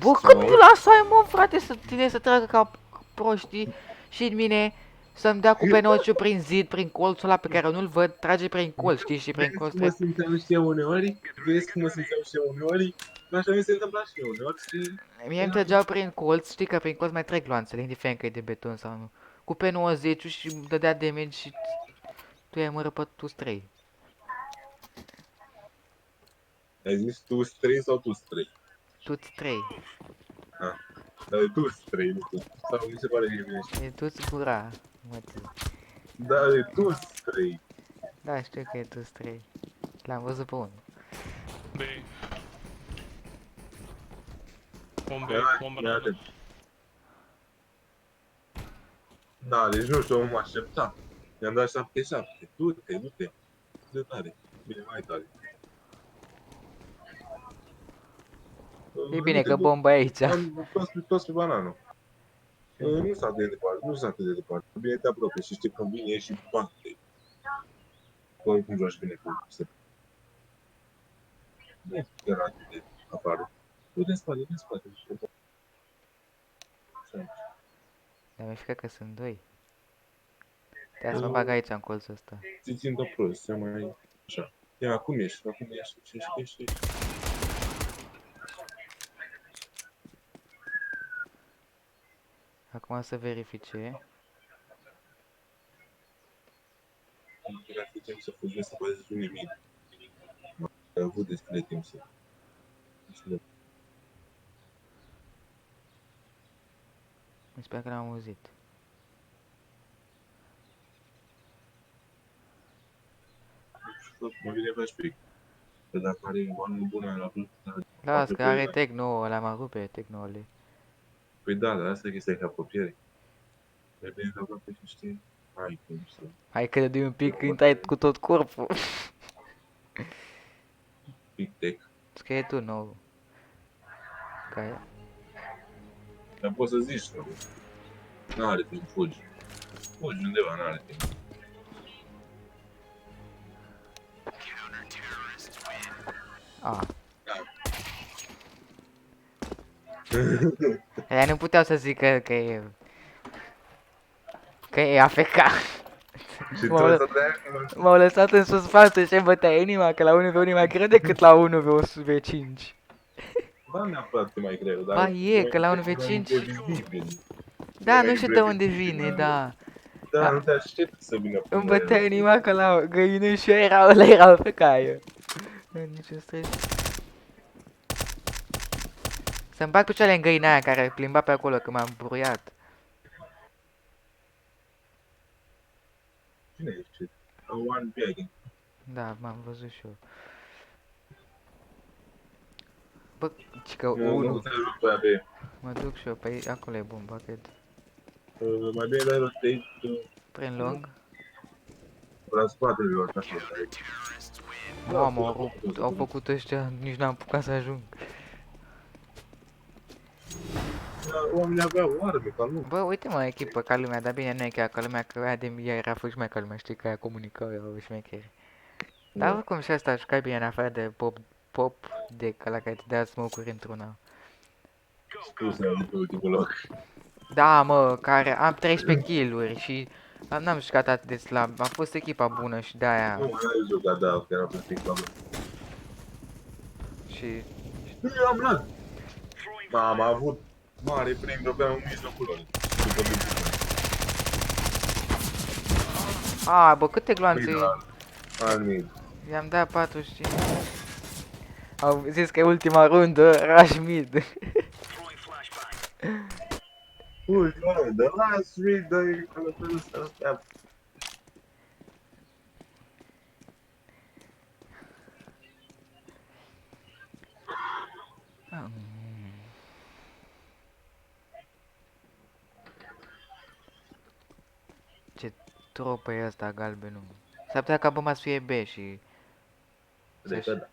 Bă, cât bula să ai, mă, frate, să tine să tragă ca proștii și în mine să-mi dea cu penociu prin zid, prin colțul ăla pe care nu-l văd, trage prin colț, știi, și prin Vezi colț. cum mă simțeam și eu uneori? Vezi cum mă simțeam și eu uneori? Așa mi se întâmpla și eu uneori și... Mie îmi trăgeau prin colț, știi că prin colț mai trec gloanțele, indiferent că e de beton sau nu. Cu P90 și îmi dădea damage și tu i-ai mă răpăt 3. Ai zis tu străi sau tu străi? Tu-ți 3. Dar e tu străi, nu tu. Sau mi se pare că e bine și... E tu-ți gura, mătii. Da, e tu străi. Da, știu că e tu-ți 3. L-am văzut pe unul. B. One B, Ia, one ia banana. atent. Da, deci nu știu, mă aștepta. I-am dat 7-7. Du-te, du-te. De tare. Bine, mai tare. E bine că bomba e aici. Am toți pe banană. Nu s-a de departe, nu s-a atât de departe. Bine te apropie și știi când vine și bate. Că oricum joci bine cu se. Nu e chiar atât de afară. Du-te în spate, du-te în spate. Dar mi-e frică că sunt 2. Te să mă bag aici în colțul ăsta. Ți țin prost, să mai... Așa. Ia, acum ești, ești. Acum să verifice. Nu cred că timp să fugim să bazezi un nimic. Ai avut destul de timp să... Sper că l-am auzit. Mă vine flash pick. Că dacă are banul bun la plus, Las că are Tecno, ăla mă rupe Tecno-ului. Păi da, dar asta e chestia că apropiere. E bine că aproape și știi. Hai, cum să... Hai că de un pic când ai cu tot corpul. Pick tech. Scrie tu nou. Ca Dar poți să zici, nu? N-are timp, fugi. Fugi undeva, n-are timp. A. Aia nu puteau să zică că e... Că e AFK. Și tu M-au să M-au lăsat în suspans și îmi bătea inima, că la 1v1 e mai greu decât la 1v5. Ba, neapărat e mai greu, dar... Ba, e, că la 1v5 Da, nu știu de unde vine, da. Da, nu te aștept să vină până Îmi bătea inima că la găină și eu ăla erau pe caie. Niciun stres. Să-mi bag picioarele în găina aia care plimba pe acolo, că m-am buruiat. Cine ești? One Piagin. Da, m-am văzut și eu. Bă, cică Eu nu unul. te ajut pe AB. Mă duc și eu, pe acolo e bun bucket. Mai bine dai rotate Prin lung. la spatele lor, așa. Mamă, au făcut ăștia, nici n-am apucat să ajung. Oamenii aveau arme, ca nu. Bă, uite mă, echipă ca lumea, dar bine, nu e chiar ca lumea, că aia de ea era fost mai ca lumea, știi, că aia comunicau, erau șmecheri. Dar oricum și asta jucai bine în afară de pop de ăla care te dea smoke-uri într-una. Spuse pe ultimul loc. Da, mă, care am 13 kill-uri și n-am jucat atât de slab, a fost echipa bună și de-aia. Nu, n-ai jucat, da, că era plastic la mă. Și... Nu, am luat. Am avut mare prim, dropeam în mijlocul lor. După mine. A, bă, câte gloanțe? Armii. I-am dat 45. Au zis că e ultima rundă, rush mid. Ui, doamne, the last read, dă-i călătorul să stea. Ce tropă e ăsta galbenul. S-ar putea ca bomba să fie B și... Cred că da.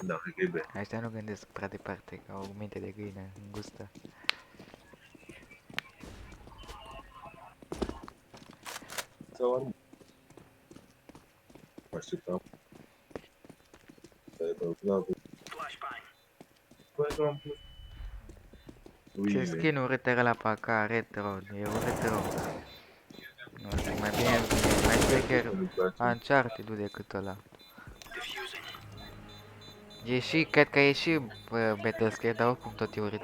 Da, cred că e bine. Ăștia nu gândesc prea departe, că au minte de găină îngustă. Sau armă. Mă așteptam. Stai, bă, da, bă. Băi, nu am pus. Ce Uine. skin urât era la paca, retro, e un retro. Nu știu, mai bine, mai șmecher Nu-mi place. Uncharted-ul decât ăla. E și, cred că e și Battlescare, dar oricum tot e urât.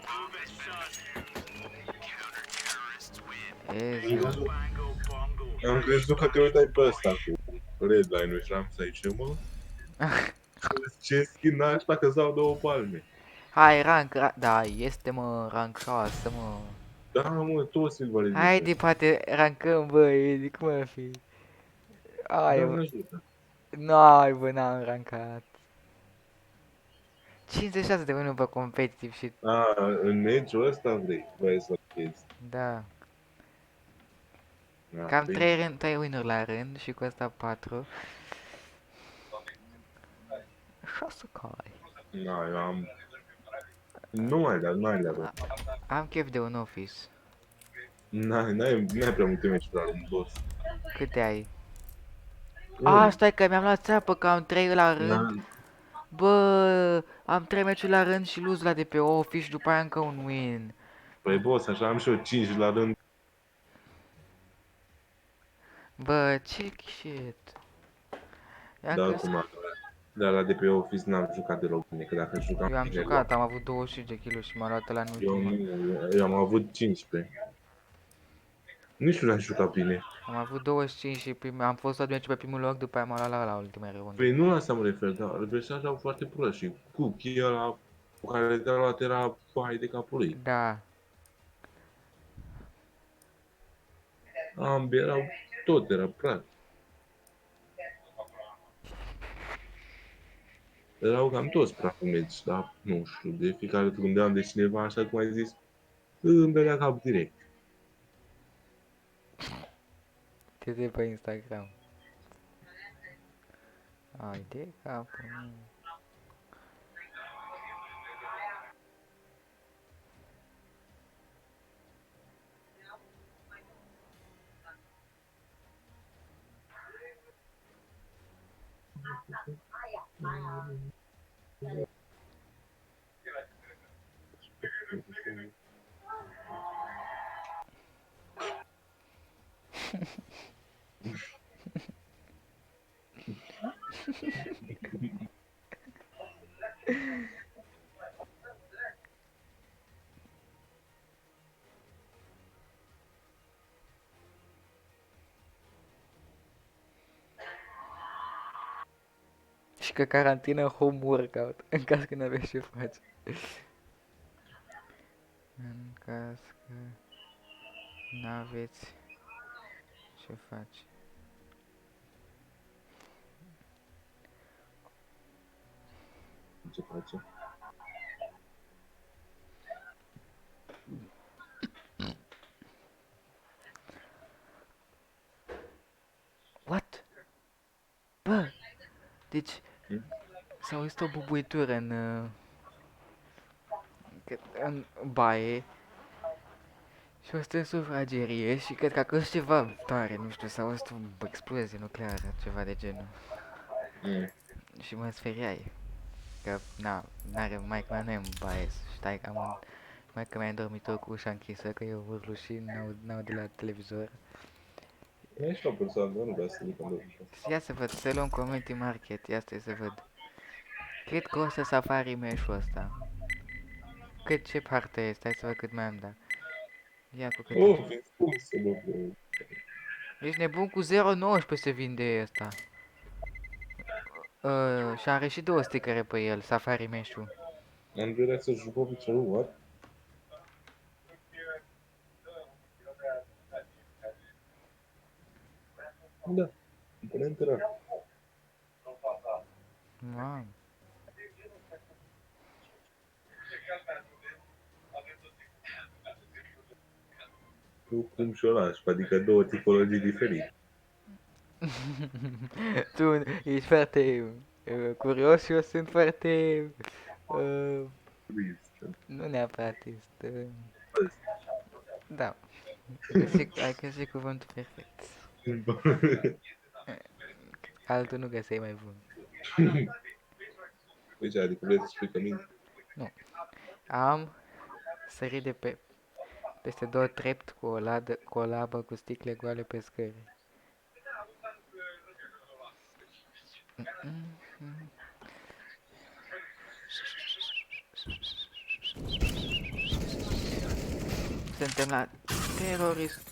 Am crezut că te uitai pe ăsta cu Redline-ul și am să zice, mă, ce skin nașpa că-ți dau 2 palme. Hai, da, este mă, rank 6, mă. Da, mă, toți Silver Edition. Haide, poate rankăm, băi, cum ar fi? Ai, Da, bă. mă ajută. N-ai, bă, n-am rankat. 56 de minute pe competitiv și... A, în meciul ăsta vrei să chezi. Da. Da, Cam bine. 3 win-uri la rând și cu asta 4. 6 cai. Na, eu am... Nu mai da, nu ai leagă. Am chef de un office. N-ai prea multe meciuri la un boss. Câte ai? A, stai că mi-am luat țeapă că am 3 la rând. Na, Bă, am 3 meciuri la rând și lose la de pe office și după aia încă un win. păi boss, așa am și eu 5 la rând. Bă, ce shit. Ia Da, că acum. Dar la de pe Office n-am jucat deloc bine, că dacă jucam eu am bine, jucat, am avut 25 de kg și m-a luat la în Eu, ultima. eu am avut 15. Nici nu l-am jucat bine. Am avut 25 și am fost tot meciul pe primul loc, după aia m-a luat la ultima rundă. Păi nu la asta mă refer, dar adversarii erau foarte proști și Cookie ăla cu care te-a luat era pai de capul lui. Da. Ambii erau, tot era praf. Erau cam toți prafumeci, dar nu știu, de fiecare dată când de cineva, așa cum ai zis, îmi dădea cap direct. Te de pe Instagram. Ai de capul meu. Și că carantină home workout, în caz că n-aveți ce face. În caz că n-aveți ce face. Ce face? What? Bă! Deci, Hmm? s-a auzit o bubuitură în baie și o strâns sufragerie și cred că a căzut ceva tare, nu știu, s-a auzit o explozie nucleară, ceva de genul. Mm. Și mă speriai. Că, n-are, maica mea nu e în baie, stai că maica mea e în dormitor cu ușa închisă, că eu urlu și n-aud de la televizor. Nu ești o persoană, nu vreau să zic că nu. Ia să văd, să luăm community market, ia stai să văd. Cât costă Safari Mesh-ul ăsta? Ce parte este? Hai să văd cât mai am, da. Ia cu cât. Oh, vezi cum să nu vreau. Ești nebun, cu 0,19 se vinde ăsta. Și are și 2 stickere pe el, Safari Mesh-ul. Am vrea să jucăm piciorul, what? Da, putem intra. Mamă. Tu cum și-o lași, adică două tipologii diferite. Tu ești foarte curios și eu sunt foarte... nu neapărat, este... Da. Ai găsit cuvântul perfect. Altul nu găseai mai bun. Deci, adică vrei să spui că minte? Am sărit de peste 2 trept cu o labă cu sticle goale pe scări. Suntem la terorist.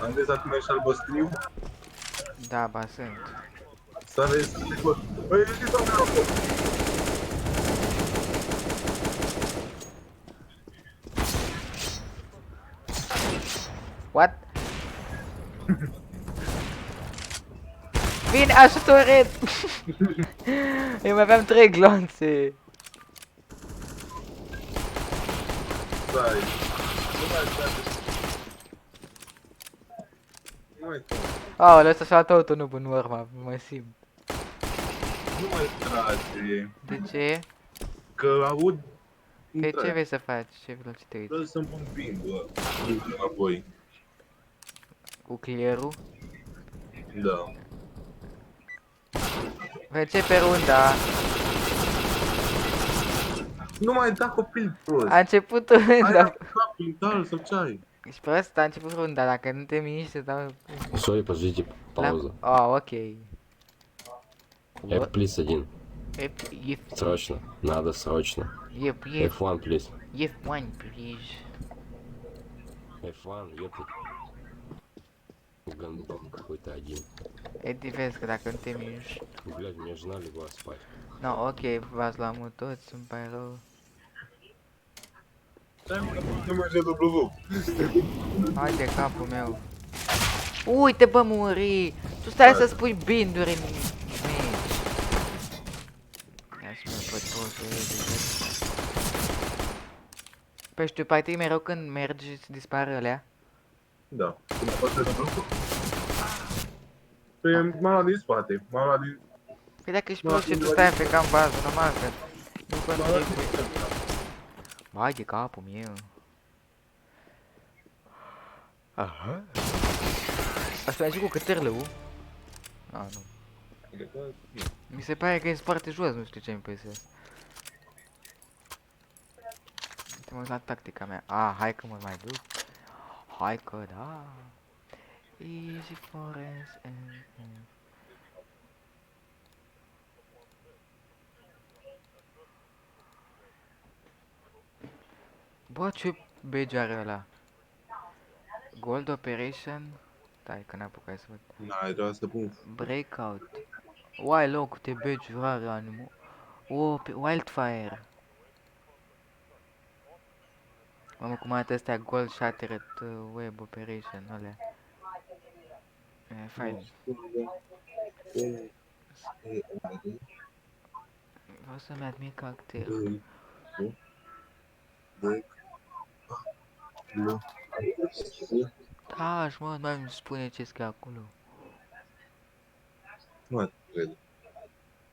Am zis acum ești albostriu? Da, ba sunt. Să vezi să te bă. Băi, ești doamne acolo! What? Vine, ajutoret! Eu mai aveam 3 glonțe. Stai. Nu mai trage. Nu mai trage. Aoleu, ăsta și-a luat autonub în urmă, mă simt. Nu mai trage. De ce? Că aud... Pe ce vrei să faci? Ce vrei să te uiți? Vreau să-mi pun pindul înapoi. Cu clearul? Da. Începe runda. Nu mai da copil prost. A început Ai runda. cap mental sau ce ai? Ești prost, a început runda, dacă nu te miști, te dau... Сори, подождите, пауза. Ok. F+1. If Срочно. Надо срочно. Yep, F1, please. F1, please. F1, ёпта. Гандон какой-то один. Edi, vezi că dacă nu te miști... Блядь, мне жена легла спать. No, ok, v-ați luat mult toți, îmi pare rău. Nu merge dublu. Hai de capul meu. Uite, bă, muri! Tu stai să spui binduri în meci. Ia să mă văd poză, Păi știu, partii mereu când mergi și dispare alea. Da. Cum a fost dublu? Păi m-am luat din spate. M-am luat din... Păi dacă ești prost și tu stai pe cam bază, normal că nu M-am luat din contribui. stânga. Hai de capul meu. Aha. Asta ai și cu cătărlău? Ah, nu. Mi se pare că e foarte jos, nu știu ce îmi păsesc. Uite mă la tactica mea. Ah, hai că mă mai duc. Hai că da. Easy forest and... Bă, ce badge are ăla? Gold Operation? Stai că n-apucai să văd. N-ai, trebuia să pun... Breakout. Uai, loc, te badge rare animu. Oh, pe Wildfire. Mamă, cum arată astea Gold Shattered Web Operation, alea. E fain. Vreau să-mi admir caracter. Da, și mă, mai îmi spune ce scrie acolo. Nu cred.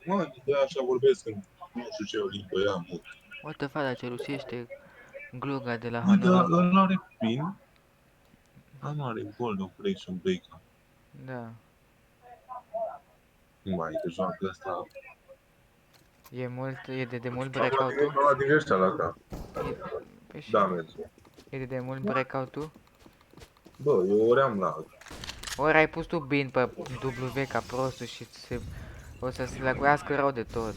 Mă, de așa vorbesc când nu știu ce o limbă ea, mă. What the fuck, dar ce rusește gluga de la Bă, dar Honor. ăla are pin? Nu are Gold Operation Breakout. Da. Mai, că joacă ăsta... E mult, e de mult Ăla breakout-ul? din ăștia la ta. Păi și Da, merge. e de mult breakout-ul? Bă, eu ori am la... Ori ai pus tu bin pe W ca prostul și o să se lăguiască rău de tot.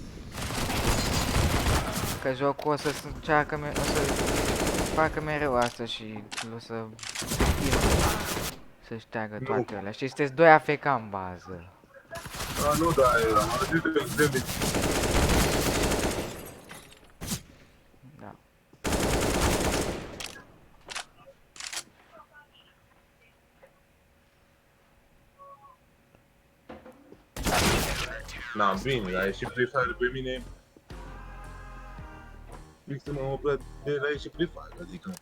Că jocul o să încearcă, o să facă mereu asta și o să șteagă toate alea. Și sunteți doi AFK în bază. A, nu, da, am auzit de exemple. Da. Na, bine, dar e și Free Fire pe mine. Fix să mă opră de la și Free Fire, adică...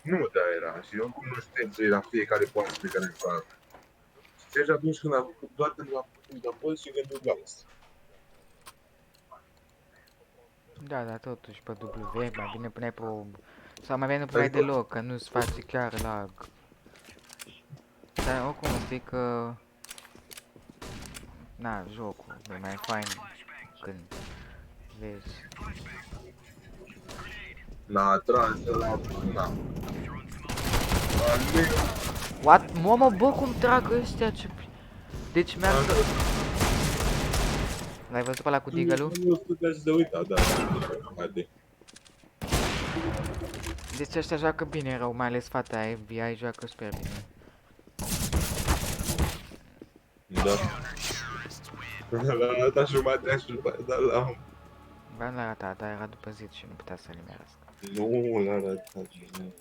Nu, da, era, și eu nu știu ce era fiecare poate pe care îl fac. Și atunci când a făcut, doar când a fost și gândul la asta. Da, dar totuși pe W, mai bine puneai pe o... Sau mai bine nu puneai deloc, că nu-ți face chiar lag. Dar oricum zic că... Na, jocul e mai fain când vezi. Na, trans, ăla, na. Aleu. What? Mamă, bă, cum trag ăstea, ce... Deci mi-am... L-ai văzut pe ăla cu deagle-ul? Nu putea să se uita, da. Haide. Deci ăștia joacă bine rău, mai ales fata aia, FBI joacă super bine. Da. L-a arătat jumatea și după aia, dar l-am... Ba nu l-a arătat, dar era după zid și nu putea să limească. Nu l-a arătat, nu.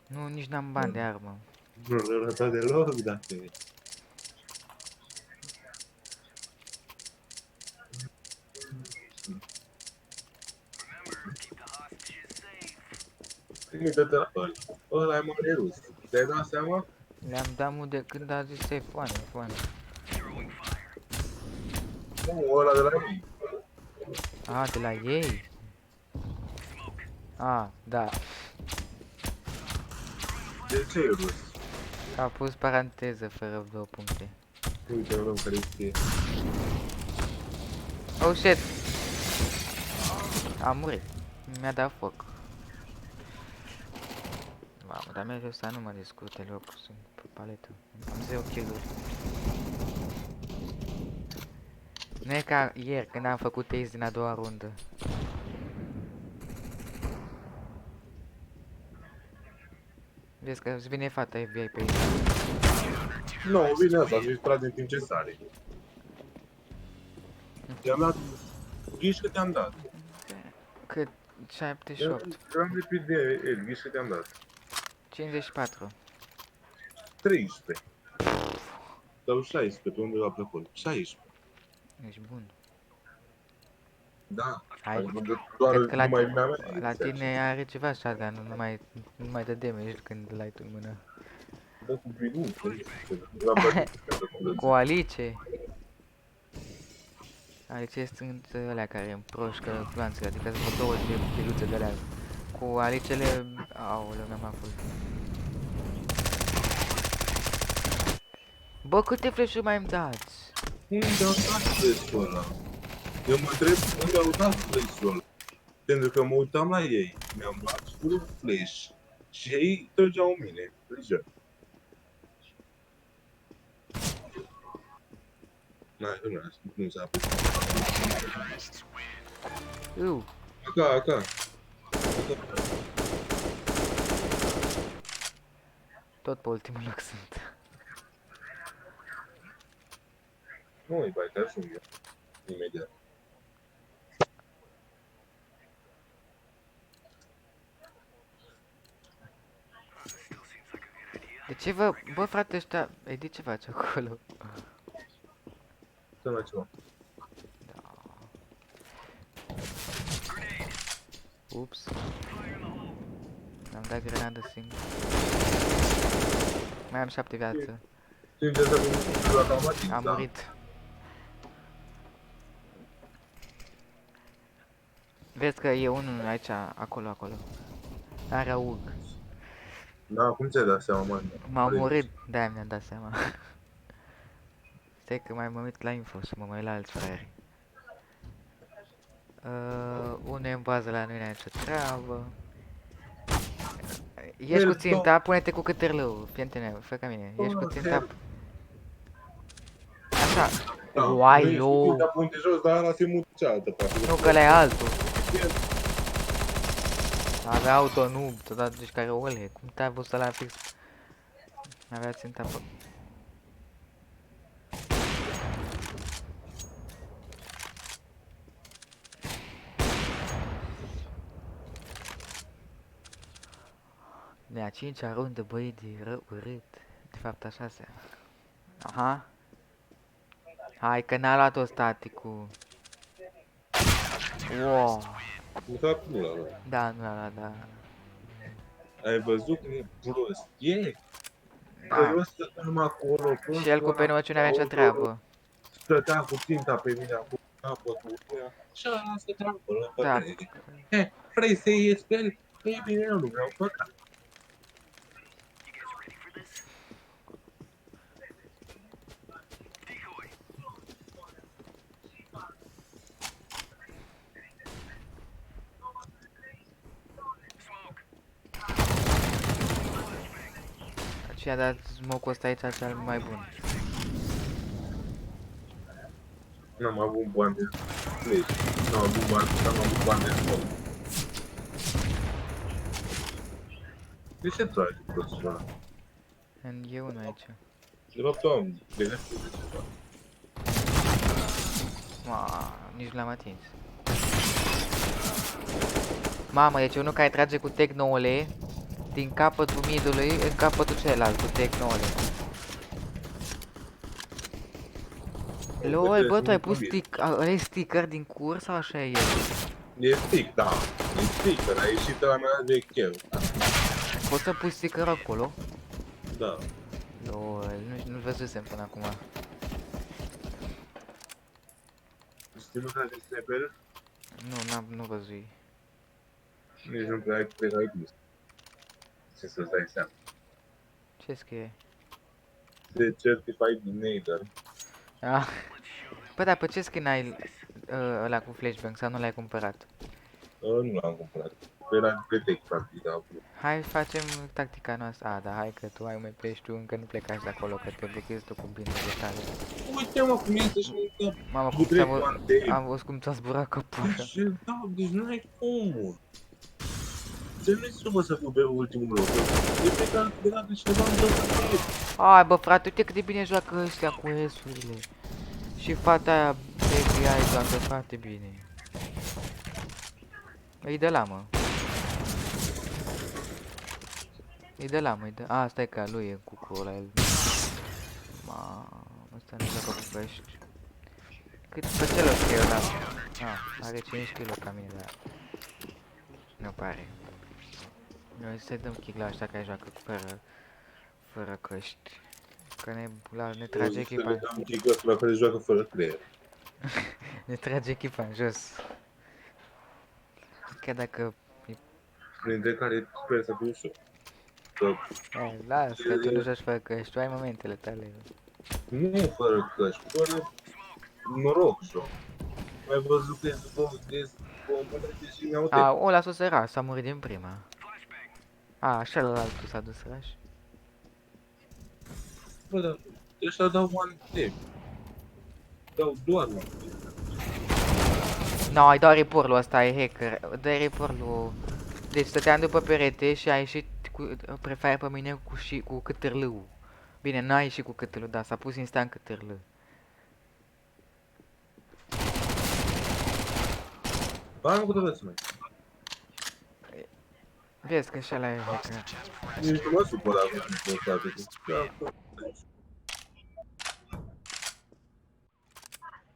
Nu, nici n-am bani de armă. Nu l-a arătat deloc, dacă... Trimite-te la ăla. Ăla e mare rus. Ți-ai dat seama? Le-am dat mult de când a zis F1, F1. Nu, ăla de la ei. A, de la ei? A, da. De ce e rus? A pus paranteză fără 2 puncte. Uite, un om care știe. Oh shit! A murit. Mi-a dat foc. Mamă, dar merge să nu mă discut deloc, sunt pe paletă. Am 0 kill-uri. Nu e ca ieri când am făcut ace din a doua rundă. Vezi că îți vine fata FBI pe aici. Nu, vine asta, și trage în timp ce sare. I-am dat... Ghiși că te-am dat. Cât? 78. Eram lipit de el, ghiși că te-am dat. 54. 13. Sau 16, pe unde l-a plăcut. 16. Ești bun. Da. Hai. Doar Cred că la, numai vina mea. la tine are ceva shotgun, nu mai dă damage când îl ai tu în mână. Dă cu binul. L-am bătut. Cu Alice. Alice sunt alea care împroșcă glanțele, adică sunt două de piluțe de alea. Cu Alicele... Aoleu, mi-am aful. Bă, câte flash-uri mai îmi dați? Unde au dat flash-ul ăla? Eu mă întreb unde au dat flash-ul ăla. Pentru că mă uitam la ei, mi-am luat full flash și ei trăgeau în mine. Deja. Nu s-a apus. Acá. Tot pe ultimul loc sunt. Nu-i bai, te ajung eu. Imediat. De ce vă... Bă, frate, ăștia... Edi, ce faci acolo? Să la ceva. Ups. Am dat grenadă singur. Mai am 7 viață. Sincer să vă la automatic, Am da? murit. Vezi că e unul aici, acolo. Are aug. Da, cum ți-ai dat seama, mă? M-am murit, de-aia mi-am dat seama. Stai că mai mă uit la info să mă mai la alți fraieri. Unul e în bază la noi, n-ai nicio treabă. Ești cu ținta, pune-te cu câtărlău, prietene, fă ca mine. Ești cu ținta. Așa. Uai, eu. Da, punte jos, dar ăla se mută cealaltă parte. Nu, că ăla e altul. Avea auto noob, totodată deci care ole. Cum te-ai văzut ăla fix? Avea ținta pe... De a 5-a rundă, băi, de rău urât. De fapt, a 6-a. Aha. Hai că n-a luat-o staticul. Wow. Nu s-a pula, bă. Da, nu l-a luat, da. Ai văzut cum e prost? E! Da. Că eu stăteam acolo, prost. Și el cu penăciune avea nicio treabă. Stătea cu ținta pe mine acolo, capătul ăia. Și ăla stătea acolo, Da. vrei să ies pe el? E bine, eu nu vreau păcat. Și a dat smoke-ul ăsta aici cel mai bun. N-am avut bani de flash. N-am avut bani de foc. De ce trage prostul ăla? E unul aici. De fapt, am benefit de ceva. Nici nu l-am atins. Mamă, deci unul care trage cu Tec-9-le din capătul midului în capătul celălalt cu Tec-9-le. LOL, bă, tu ai pus ăla sticker din curs sau așa e el? E stick, da. E sticker, a ieșit la mea de chel. Poți să pui sticker acolo? Da. LOL, nu-l văzusem până acum. Știi nu trage sniper? Nu văzui. Nici nu prea ai gust. Ce să-ți dai seama. Ce scrie? De Certified Nader. Ah. Bă, dar pe ce skin ai ăla cu flashbang sau nu l-ai cumpărat? Nu l-am cumpărat. Era pe tech, practic, da. Hai facem tactica noastră. A, da, hai că tu ai mai pleci tu, încă nu plecați de acolo, că te blochezi tu cu binele tale. Uite, mă, cum este și mă, Mamă, cu cum trei ți-am mantei. am văzut cum ți-a zburat căpușa. Așa, da, deci nu ai cum. Ce nu știu, mă, să fiu pe ultimul loc. E pe care de la cineva îmi dă să Hai, bă, frate, uite cât de bine joacă ăștia cu S-urile. Și fata aia FBI joacă foarte bine. Îi dă la, mă. Îi dă la, mă, îi dă... A, stai că a lui e cucul ăla, el. Ăsta nu joacă cu pești. Cât pe ce loc e ăla? Are 5 kg ca mine, dar... Nu pare. Noi să dăm kick la ăștia care joacă fără căști. Că ne trage echipa. Am chiclă la care joacă fără creier. Ne trage echipa în jos. Chiar dacă... Printre care sper să fiu și eu. Că Las, că tu nu joci fără căști, tu ai momentele tale. nu fără căști, fără noroc și eu. Mai văzut că e bombele și mi-au O, las-o săraș, s-a murit din prima. Așa la altul s-a dus săraș. Bă, dar ăștia dau one tap. Dau doar one tap. No, ai dat report-ul ăsta, e hacker. Dă report-ul. Deci stăteam după perete și a ieșit cu prefire pe mine cu câtârlâul. Bine, n-a ieșit cu câtârlul, dar s-a pus instant câtârlă. Ba, nu putem să mai. Vezi că și ăla e hacker. Nici nu mă supăr acum în toate.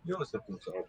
Eu o să pun să am.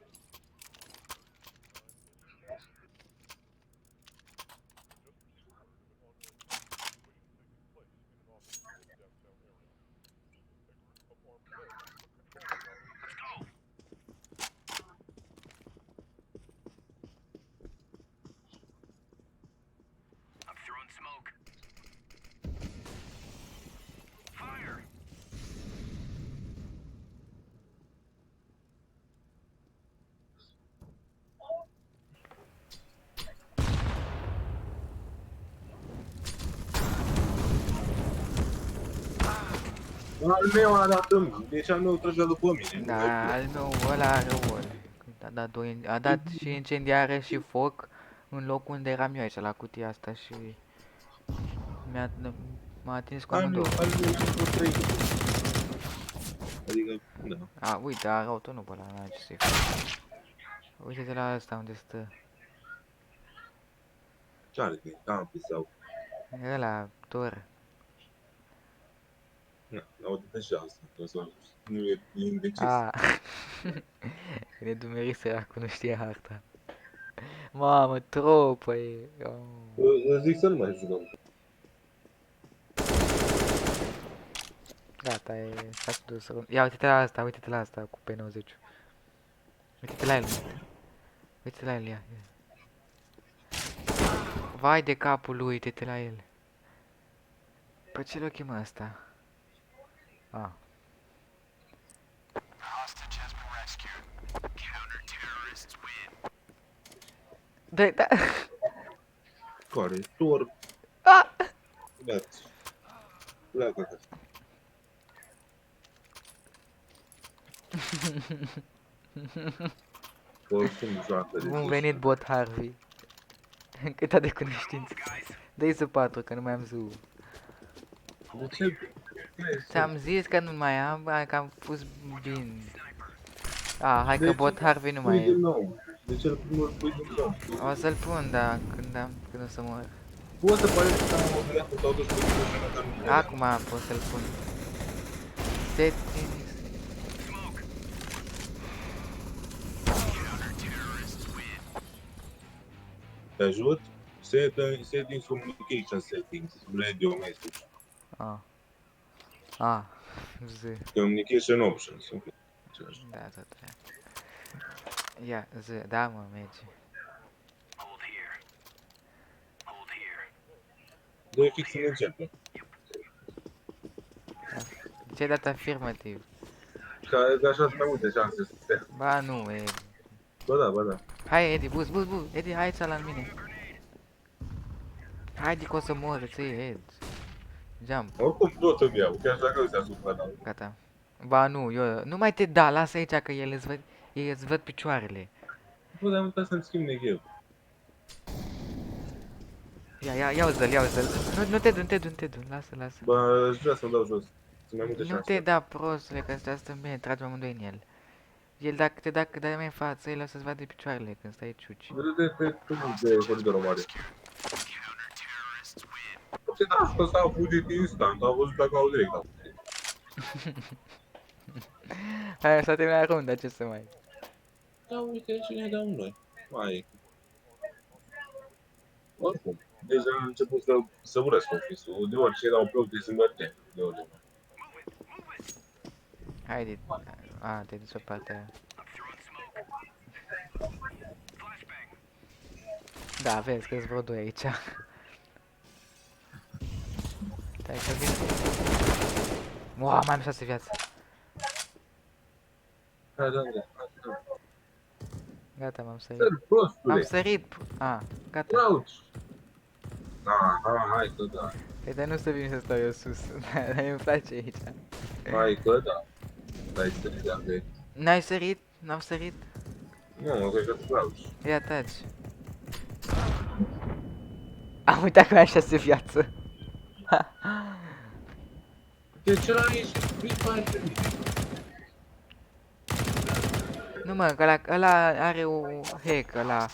Al meu a dat în deci al meu trăgea după mine. Da, al meu ăla rău. A dat și incendiare și foc în locul unde eram eu aici, la cutia asta și... M-a atins cu amândouă. Al meu a fost 3. Adică, da. Uite, a rău nu pe ăla, n-am ce să-i fac. Uite-te la ăsta unde stă. Ce are că campi sau... Ăla, tor. Na, l-au deja asta. Nu e indecis. Ne dumeri săracul, nu știe harta. Mamă, tropă e. Îți zic să nu mai jucăm. Gata, s-a dus. Ia, uite-te la asta, uite-te la asta cu P90. Uite-te la el. Uite-te la el, ia. Vai de capul lui, uite-te la el. Pe ce l-o chemă asta? Da. Care? Tor. Gata. Pleacă acasă. Oricum joacă de Bun venit, bot Harvey. Cât de cunoștință. Dă-i să 4, că nu mai am zu. De ce? Ți-am zis că nu mai am, că am pus bin. Hai că bot Harvey nu mai Pui din e. nou. De ce îl pui din nou? O să-l pun, da, când o să mor. Poți să pare că am obligat cu totul și cu totul. Acum pot să-l pun. Settings. Te ajut? Settings, communication settings. Radio message. Z. Communication options. Da, tot aia. Ia, Z, da mă, merge. Dă-i fix în începe. Ce-ai dat afirmativ? Ca așa sunt mai multe șanse să stea. Ba nu, e... Ba da, ba da. Hai, Edi, bus, Edi, hai ți-a la mine. Haide că o să mor, îți iei heads. Jump, Oricum tot îmi iau, chiar dacă ăstea supra dau. gata. Ba nu, eu... Nu mai te da, lasă aici că ei îți văd picioarele. Bă, dar am uitat să-mi schimb neghel. Ia-ți-l. Nu te du, lasă. Bă, aș vrea să-l dau jos. Sunt mai multe Nu șanse. te da, prostule, că ăsta stă bine, tragem amândoi în el. El dacă te dă mai în față, el o să-ți vadă picioarele când stai ciuci. Vede pe tunul de coridorul mare. Ce n-aș că s-a fugit instant, am văzut dacă au direct. Hai, s-a terminat runda, ce să mai... Da, uite, și ne dau noi. Mai. Oricum, deja am început să urăsc office-ul. De orice erau pe uite să mărte. De orice. Haide, te duci pe partea aia. Da, vezi că-s vreo doi aici. Stai că vin. Wow, mai am 6 viață. Da. Gata, m-am sărit. Sări, prostule. Am sărit. Gata. Crouch. Da, hai că da. Păi dar nu să vin să stau eu sus. Dar îmi place aici. Hai că da. Dai sări de avei. N-ai sărit? N-am sărit? Nu, mă, cred că crouch. Ia taci. Am uitat că mai am 6 viață. De ce l-am ieșit? Free Fire pe mine. Nu mă, că ăla are o hack, ăla.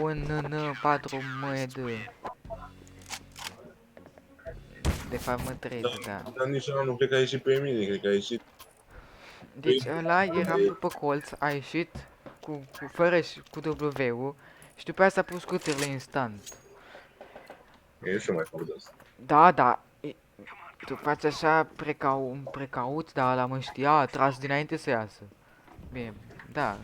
Un N4MD. De fapt mă trece, da. Dar nici ăla nu cred că a ieșit pe mine, cred că a ieșit. Deci ăla era pe colț, a ieșit fără cu W-ul și după aia s-a pus cuțurile instant. E și eu mai fac de asta. Da, tu faci așa precaut, dar ăla mă știa, a tras dinainte să iasă. Bine, da.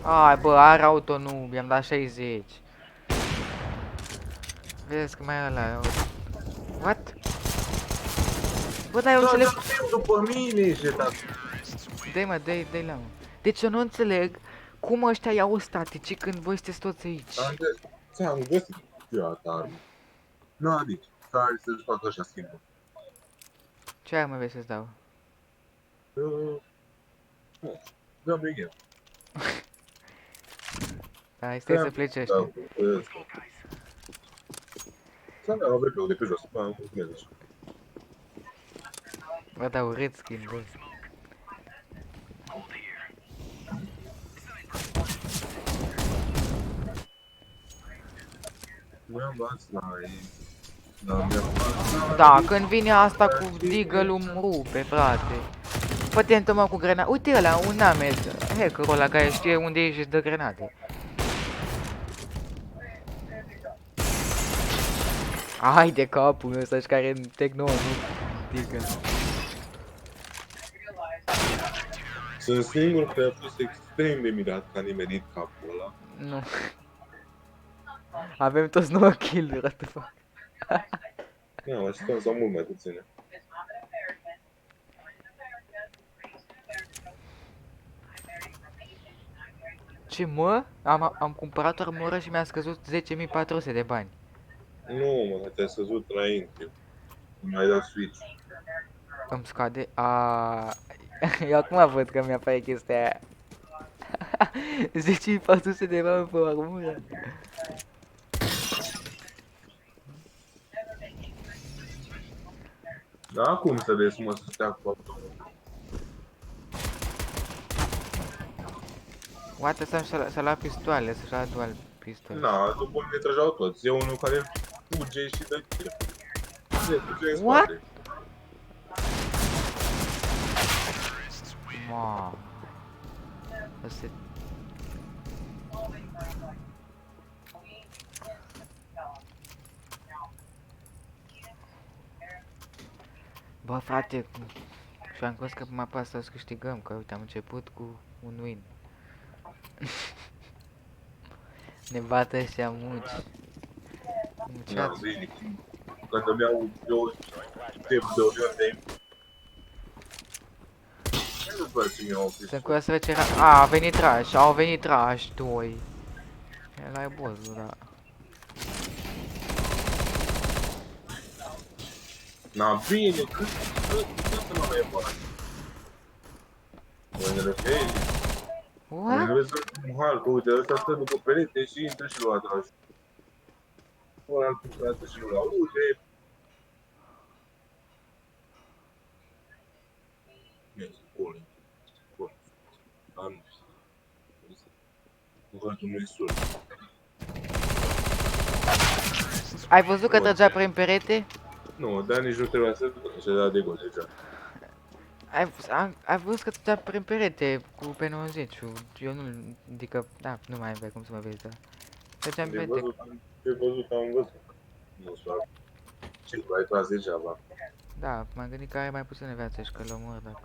Ai, bă, are auto, nu, i-am dat 60. Vezi că mai e ăla. What? Bă, dar eu înțeleg... După mine, jetat. Dă-i mă, dă-i la mă. Deci eu nu înțeleg cum ăștia iau statici când voi sunteți toți aici. Ți-am găsit eu asta armă. Nu, adică, stai să-și facă așa schimbul. Ce ai mă vrei să-ți dau? Dă-mi neghel. Hai, stai să plece ăștia. Să avea AVP-ul de pe jos, bă, mulțumesc. Bă, da, urât skin, bă. Mi-am luat slime. Da, mi-am luat. Da, când vine asta cu deagle-ul îmi rupe, frate. Fă-te mă cu grenade. Uite ăla, un Named, hackerul ăla care știe unde ești și îți dă grenade. Hai de capul meu ăsta care în Tecno, nu deagle. Sunt singur că a fost extrem de mirat că a nimerit capul ăla. Nu. Avem toți 9 kill-uri, what the fuck. Nu, așteptam să am mult mai puține. Ce mă? Am cumpărat o armură și mi-a scăzut 10.400 de bani. Nu, mă, te-ai scăzut înainte. Mai dat switch. Îmi scade... Eu acum văd că mi-apare chestia aia. 10.400 de bani pe o armură. Da, acum să vezi, mă, să stea cu acolo. Poate să lua pistoale, să-și lua dual pistol. Da, după mine trăgeau toți. E unul care fuge și dă kill. Fuge în What? spate. Mamă. Ăsta... Bă, frate, și-am crezut că mapa asta o să câștigăm, că uite, am început cu un win. Ne bată ăștia muci. Da, Muceați. bine. Când îmi iau 2 de nu văd ce mi-au oprit. Sunt curios să văd ce era... A venit trash, au venit trash, doi. Ăla e boss-ul, da. Na, bine, cât să mă mai bani? Mă îngrăfești? Mă What? îngrăfești un hal, că uite, ăsta stă după perete și intră și lua atrás. Ăla altul frate și nu-l aude. Mergi, acolo. Acolo. Am... Cuvântul nu-i sul. Ai văzut că Bun. trăgea prin perete? Nu, dar nici nu trebuia să se dea de gol deja. Ai văzut că trăgea prin perete cu P90. Eu nu... Adică, da, nu mai aveai cum să mă vezi, da. Trăgea în De perete. văzut, am văzut. Nu știu, ce ai tras degeaba. Da, m-am gândit că are mai puțină viață și că l omor, dar...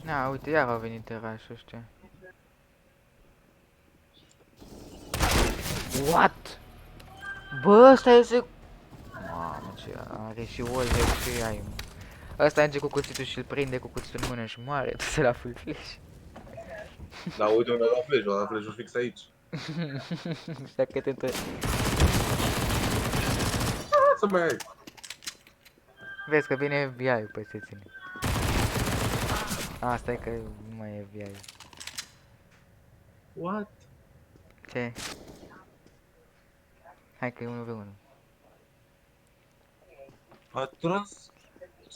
Na, uite, iar au venit orașul ăștia. What? Bă, ăsta este... Mamă, ce are și Wolver și ai, mă. Ăsta merge cu cuțitul și îl prinde cu cuțitul în mână și moare, tu se la full flash. Da, uite unde a dat flash-ul fix aici. Știa că te întreb. Să mai ai. Vezi că vine FBI-ul peste tine. Asta e că nu mai e FBI-ul. What? Ce? Hai că e 1v1. A tras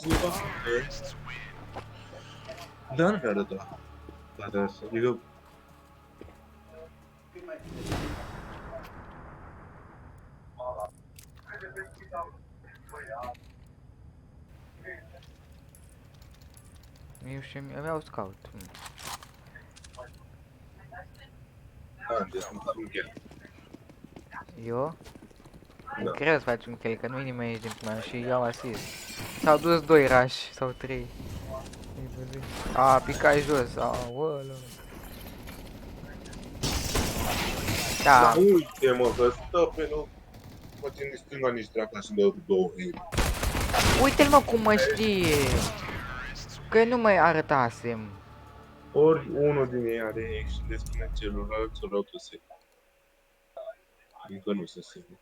cineva pe... Da, nu mi-a arătat. Toate astea, adică... Eu și aveau scout. Da, deci nu fac un kill. Eu? Da. E greu să faci un kill, că nu-i nimeni aici din prima și iau asist. S-au dus 2 rush sau 3. A, picai jos, aoleu. Da, Da, uite mă, că stă pe loc. Face nici stânga, nici dreapta și dă 2 hit. uite-l mă cum mă știe. Că nu mai arătasem. Ori unul din ei are X și le spune celălalt să vreau să se. Încă nu se semne.